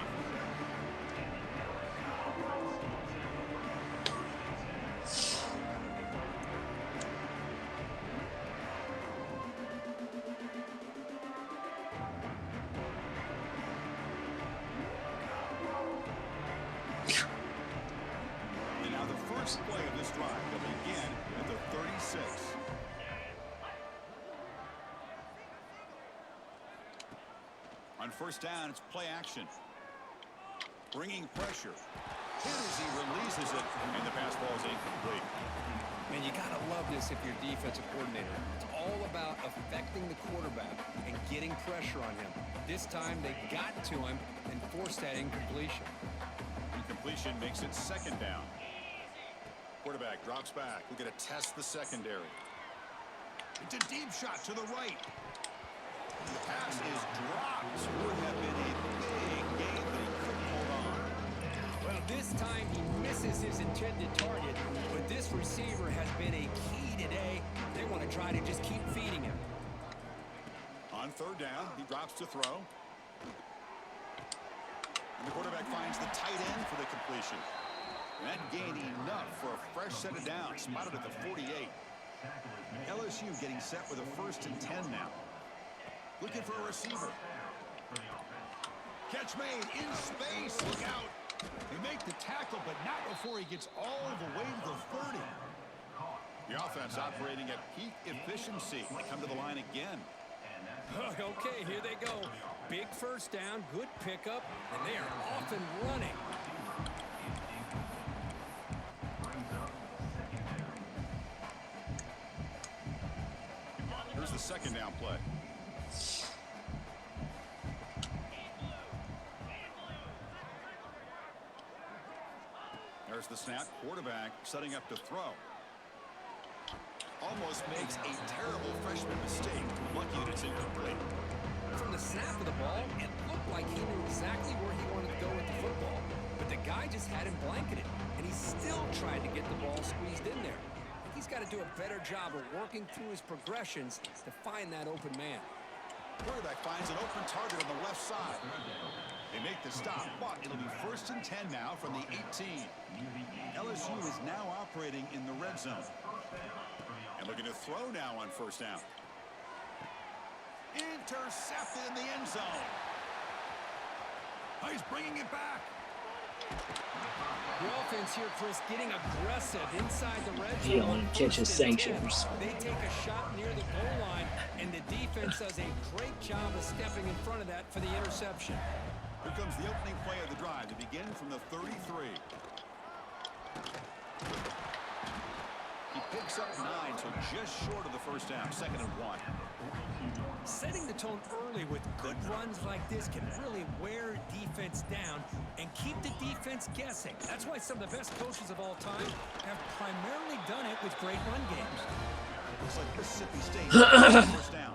Play of this drive will begin at the 36. On first down, it's play action. Bringing pressure. Hit as he releases it, and the pass ball is incomplete. Man, you gotta love this if you're defensive coordinator. It's all about affecting the quarterback and getting pressure on him. This time they got to him and forced that incompletion. Incompletion makes it 2nd down. Quarterback drops back. We're going to test the secondary. It's a deep shot to the right. The pass is dropped. Would have been a big game, but he couldn't hold on. Well, this time he misses his intended target, but this receiver has been a key today. They want to try to just keep feeding him. On 3rd down, he drops to throw. And the quarterback finds the tight end for the completion. And that gained enough for a fresh set of downs, spotted at the 48. LSU getting set with a 1st and 10 now. Looking for a receiver. Catch made in space. Look out. They make the tackle, but not before he gets all the way to the 30. The offense operating at peak efficiency. They come to the line again. Okay, here they go. Big first down, good pickup, and they are off and running. Here's the 2nd down play. There's the snap. Quarterback setting up to throw. Almost makes a terrible freshman mistake. Lucky that it's incomplete. From the snap of the ball, it looked like he knew exactly where he wanted to go with the football. But the guy just had him blanketed, and he still tried to get the ball squeezed in there. He's got to do a better job of working through his progressions to find that open man. Quarterback finds an open target on the left side. They make the stop, but it'll be 1st and 10 now from the 18. LSU is now operating in the red zone. And looking to throw now on 1st down. Intercepted in the end zone. Oh, he's bringing it back. The offense here, Chris, getting aggressive inside the red zone. He only catches sanctions. They take a shot near the goal line, and the defense does a great job of stepping in front of that for the interception. Here comes the opening play of the drive to begin from the 33. He picks up 9, so just short of the first down, 2nd and 1. Setting the tone early with good runs like this can really wear defense down and keep the defense guessing. That's why some of the best coaches of all time have primarily done it with great run games. Looks like Mississippi State first down.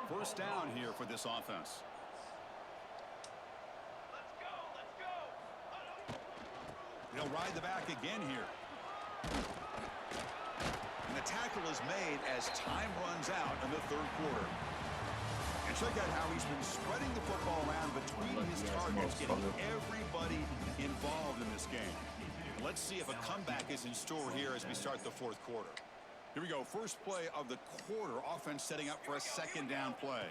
First down here for this offense. They'll ride the back again here. And the tackle is made as time runs out in the third quarter. And check out how he's been spreading the football around between his targets, getting everybody involved in this game. Let's see if a comeback is in store here as we start the fourth quarter. Here we go. First play of the quarter. Offense setting up for a second down play.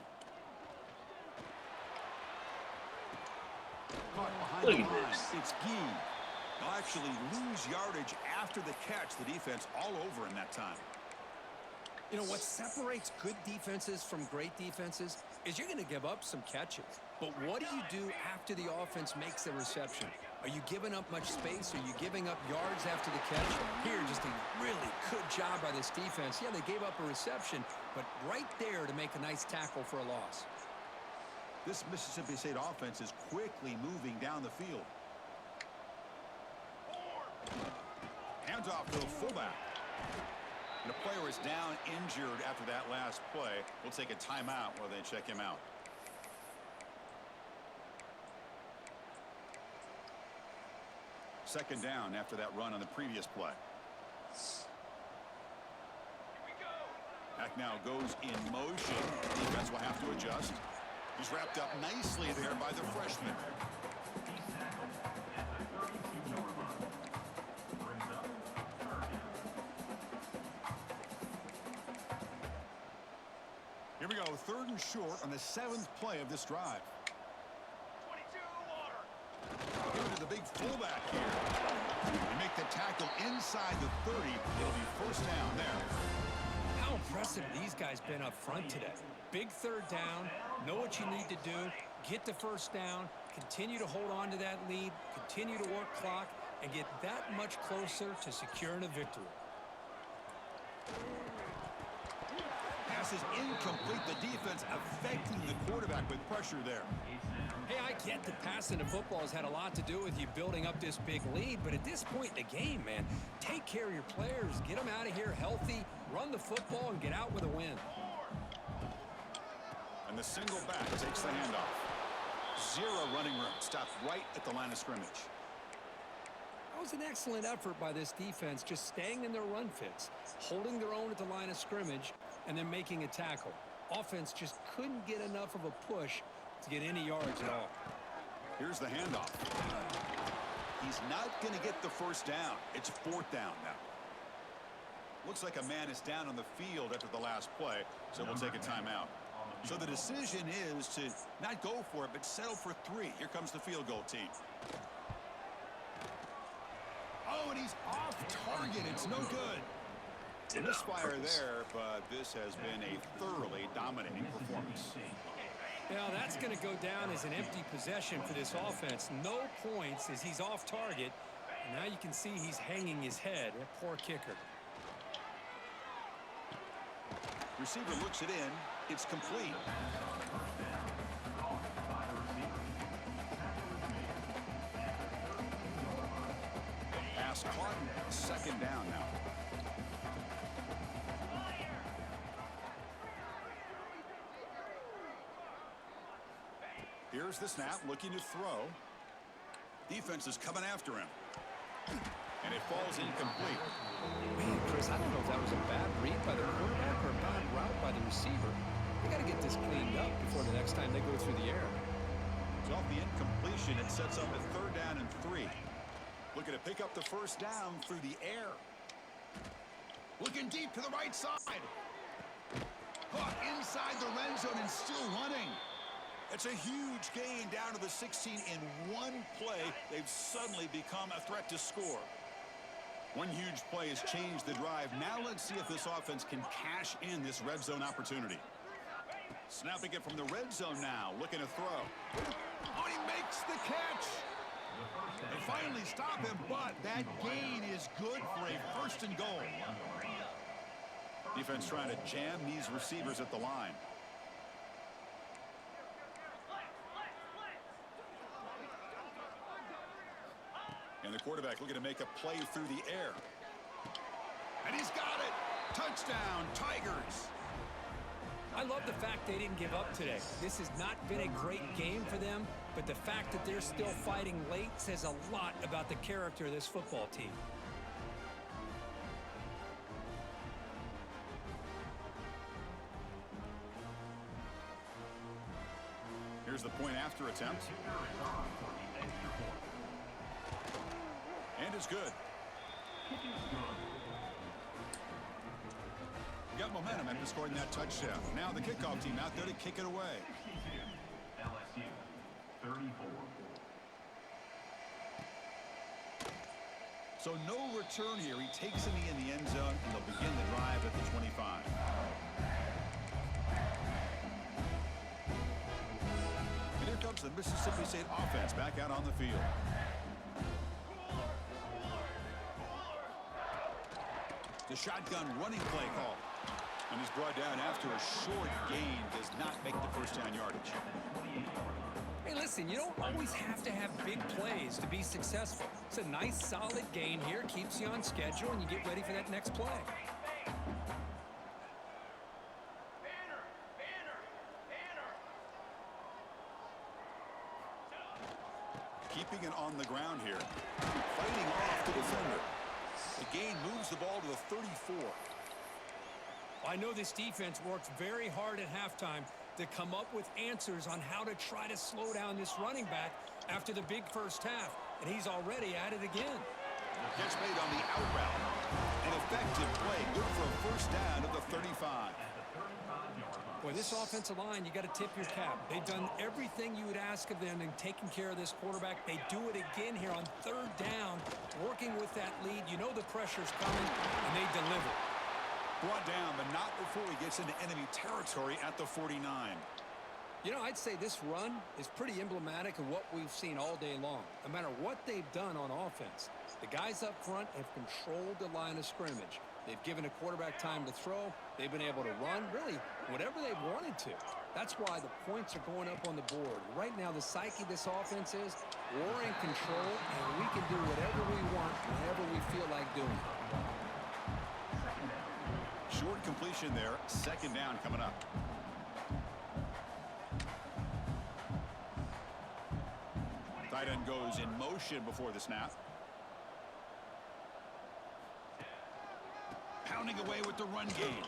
Caught behind the line. It's Gee. They'll actually lose yardage after the catch. The defense all over him that time. You know, what separates good defenses from great defenses is you're going to give up some catches. But what do you do after the offense makes a reception? Are you giving up much space? Are you giving up yards after the catch? Here, just a really good job by this defense. Yeah, they gave up a reception, but right there to make a nice tackle for a loss. This Mississippi State offense is quickly moving down the field. Hands off to the fullback. And the player is down injured after that last play. We'll take a timeout while they check him out. Second down after that run on the previous play. Back now goes in motion. Defense will have to adjust. He's wrapped up nicely there by the freshman. Here we go, third and short on the 7th play of this drive. 22 water. Give it to the big fullback here. They make the tackle inside the 30. It'll be first down there. How impressive these guys been up front today. Big third down, know what you need to do, get the first down, continue to hold on to that lead, continue to work clock, and get that much closer to securing a victory. Pass is incomplete. The defense affecting the quarterback with pressure there. Hey, I get that passing the football has had a lot to do with you building up this big lead, but at this point in the game, man, take care of your players, get them out of here healthy, run the football, and get out with a win. And the single back takes the handoff. Zero running room. Stopped right at the line of scrimmage. That was an excellent effort by this defense, just staying in their run fits, holding their own at the line of scrimmage, and then making a tackle. Offense just couldn't get enough of a push to get any yards at all. Here's the handoff. He's not going to get the first down. It's fourth down now. Looks like a man is down on the field after the last play, so we'll take a timeout. So the decision is to not go for it, but settle for 3. Here comes the field goal team. Oh, and he's off target. It's no good. Misfire there, but this has been a thoroughly dominating performance. Now that's going to go down as an empty possession for this offense. No points as he's off target. And now you can see he's hanging his head. A poor kicker. Receiver looks it in. It's complete. Pass caught. Second down now. Here's the snap, looking to throw. Defense is coming after him. And it falls incomplete. Man, Chris, I don't know if that was a bad read by the quarterback or a bad route by the receiver. We got to get this cleaned up before the next time they go through the air. So off the incompletion, it sets up a third down and 3. Looking to pick up the first down through the air. Looking deep to the right side. Caught inside the red zone and still running. It's a huge gain down to the 16 in one play. They've suddenly become a threat to score. One huge play has changed the drive. Now let's see if this offense can cash in this red zone opportunity. Snapping it from the red zone now. Looking to throw. Oh, he makes the catch. They finally stop him, but that gain is good for a first and goal. Defense trying to jam these receivers at the line. And the quarterback looking to make a play through the air. And he's got it. Touchdown, Tigers. I love the fact they didn't give up today. This has not been a great game for them, but the fact that they're still fighting late says a lot about the character of this football team. Here's the point after attempt. And it's good. Got momentum after scoring that touchdown. Now the kickoff team out there to kick it away. LSU 34. So no return here. He takes it in the end zone, and they'll begin the drive at the 25. And here comes the Mississippi State offense back out on the field. The shotgun running play call. And he's brought down after a short gain. Does not make the first down yardage. Hey, listen, you don't always have to have big plays to be successful. It's a nice, solid gain here. Keeps you on schedule, and you get ready for that next play. Keeping it on the ground here. Fighting off the defender. The gain moves the ball to the 34. I know this defense works very hard at halftime to come up with answers on how to try to slow down this running back after the big first half, and he's already at it again. Catch made on the out route. An effective play, good for a first down at the 35. Boy, this offensive line, you got to tip your cap. They've done everything you would ask of them in taking care of this quarterback. They do it again here on third down, working with that lead. You know the pressure's coming, and they deliver. Brought down, but not before he gets into enemy territory at the 49. You know, I'd say this run is pretty emblematic of what we've seen all day long. No matter what they've done on offense, the guys up front have controlled the line of scrimmage. They've given a quarterback time to throw. They've been able to run, really, whatever they've wanted to. That's why the points are going up on the board. Right now, the psyche of this offense is we're in control, and we can do whatever we want whenever we feel like doing it. Short completion there. Second down coming up. Tight end goes in motion before the snap. Pounding away with the run game.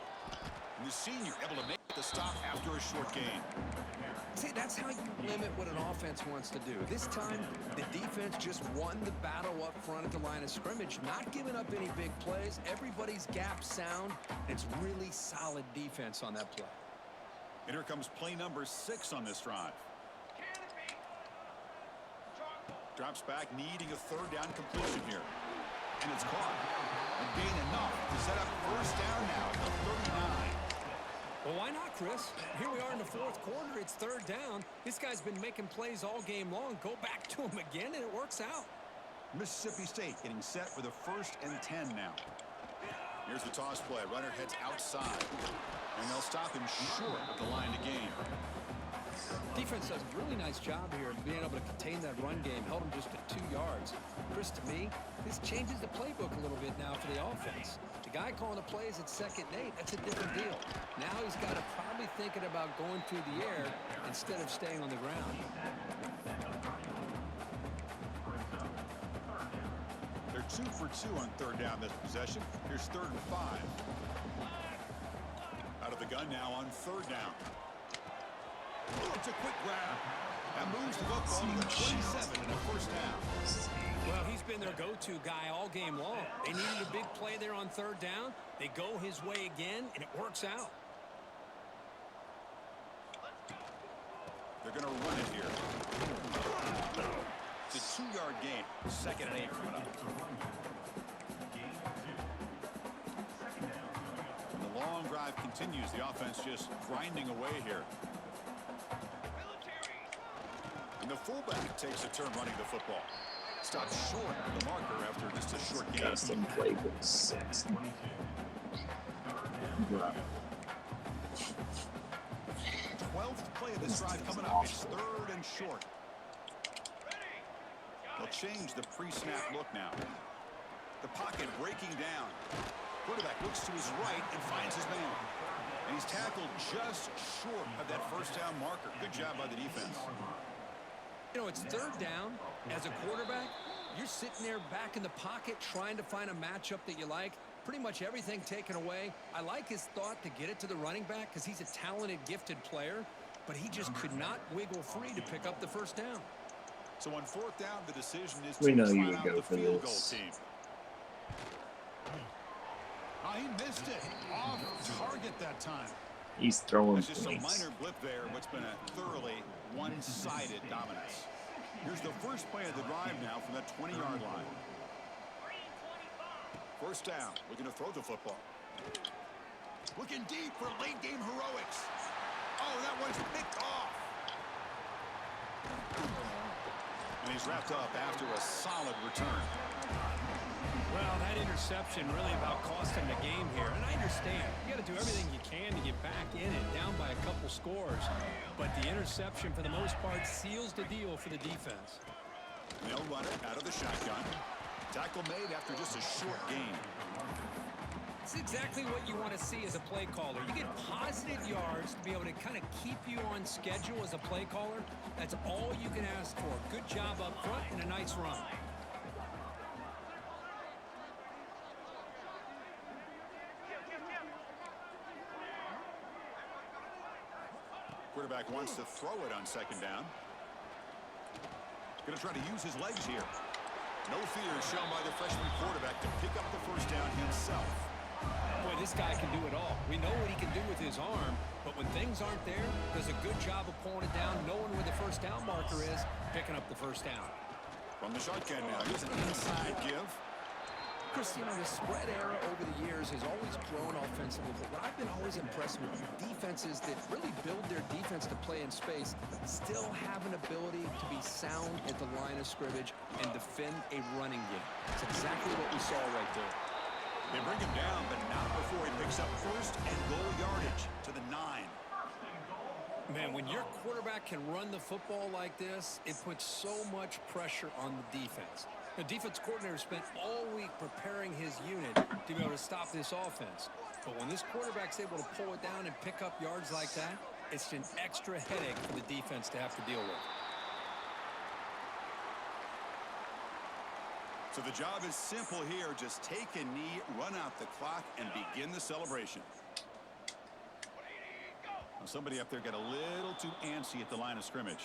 And the senior able to make the stop after a short gain. See, that's how you limit what an offense wants to do. This time, the defense just won the battle up front at the line of scrimmage, not giving up any big plays. Everybody's gap sound. It's really solid defense on that play. And here comes play number 6 on this drive. Drops back, needing a third down completion here. And it's caught. And gain enough to set up first down now at the 39. Well, why not, Chris? Here we are in the fourth quarter. It's third down. This guy's been making plays all game long. Go back to him again, and it works out. Mississippi State getting set for the 1st and 10 now. Here's the toss play. Runner heads outside. And they'll stop him short of the line to gain. Defense does a really nice job here of being able to contain that run game. Held him just at 2 yards. Chris, to me, this changes the playbook a little bit now for the offense. The guy calling the plays at 2nd and 8, that's a different deal. Now he's got to probably thinking about going through the air instead of staying on the ground. They're 2 for 2 on third down this possession. Here's 3rd and 5. Out of the gun now on 3rd down. Oh, it's a quick grab. That moves the football to the 27 and a first down. Well, he's been their go-to guy all game long. They needed a big play there on 3rd down. They go his way again, and it works out. They're going to run it here. It's a 2-yard gain. 2nd and 8 coming up. And the long drive continues. The offense just grinding away here. And the fullback takes a turn running the football. Stopped short of the marker after just a short game. Custom playbook 6. 12th play of this drive coming up. It's 3rd and short. They'll change the pre-snap look now. The pocket breaking down. quarterback looks to his right and finds his man. And he's tackled just short of that first down marker. Good job by the defense. You know, it's third down. As a quarterback, you're sitting there back in the pocket trying to find a matchup that you like. Pretty much everything taken away. I like his thought to get it to the running back because he's a talented, gifted player, but he just could not wiggle free to pick up the first down. So on fourth down, the decision is We to know you try would out go the for field goal this. team. Oh, he missed it. Off target that time. He's throwing That's just a points. minor blip there, what's been a thoroughly one-sided dominance. Here's the first play of the drive now from that 20-yard line. First down, looking to throw the football. Looking deep for late-game heroics. Oh, that one's picked off. And he's wrapped up after a solid return. Well, that interception really about cost him the game here. And I understand. You got to do everything you can to get back in it, down by a couple scores. But the interception, for the most part, seals the deal for the defense. They'll run it out of the shotgun. Tackle made after just a short gain. It's exactly what you want to see as a play caller. You get positive yards to be able to kind of keep you on schedule as a play caller. That's all you can ask for. Good job up front and a nice run. Quarterback wants to throw it on second down. Going to try to use his legs here. No fear shown by the freshman quarterback to pick up the first down himself. Boy, this guy can do it all. We know what he can do with his arm, but when things aren't there, does a good job of pulling it down, knowing where the first down marker is, picking up the first down. From the shotgun now, here's an inside give. Chris, you know, the spread era over the years has always grown offensively, but what I've been always impressed with defenses that really build their defense to play in space still have an ability to be sound at the line of scrimmage and defend a running game. That's exactly what we saw right there. They bring him down, but not before he picks up first and goal yardage to the 9. Man, when your quarterback can run the football like this, it puts so much pressure on the defense. The defense coordinator spent all week preparing his unit to be able to stop this offense. But when this quarterback's able to pull it down and pick up yards like that, it's an extra headache for the defense to have to deal with. So the job is simple here. Just take a knee, run out the clock, and begin the celebration. Well, somebody up there got a little too antsy at the line of scrimmage.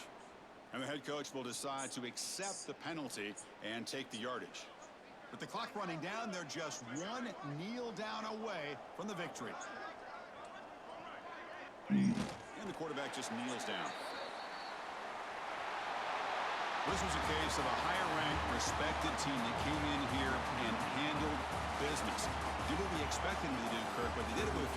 And the head coach will decide to accept the penalty and take the yardage. With the clock running down, they're just one kneel down away from the victory. And the quarterback just kneels down. This was a case of a higher-ranked, respected team that came in here and handled business. Did what we expected them to do, Kirk, but they did it with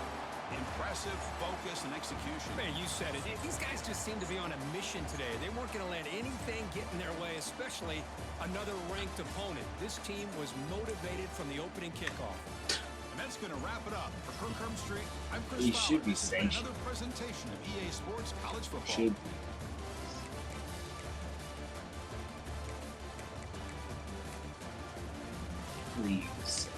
impressive focus and execution. Man, you said it. These guys just seem to be on a mission today. They weren't going to let anything get in their way, especially another ranked opponent. This team was motivated from the opening kickoff. And that's going to wrap it up. For Kirk Street, I'm Chris He should Fowler. be This has been sanctioned. another presentation of EA Sports College Football. Should. Please.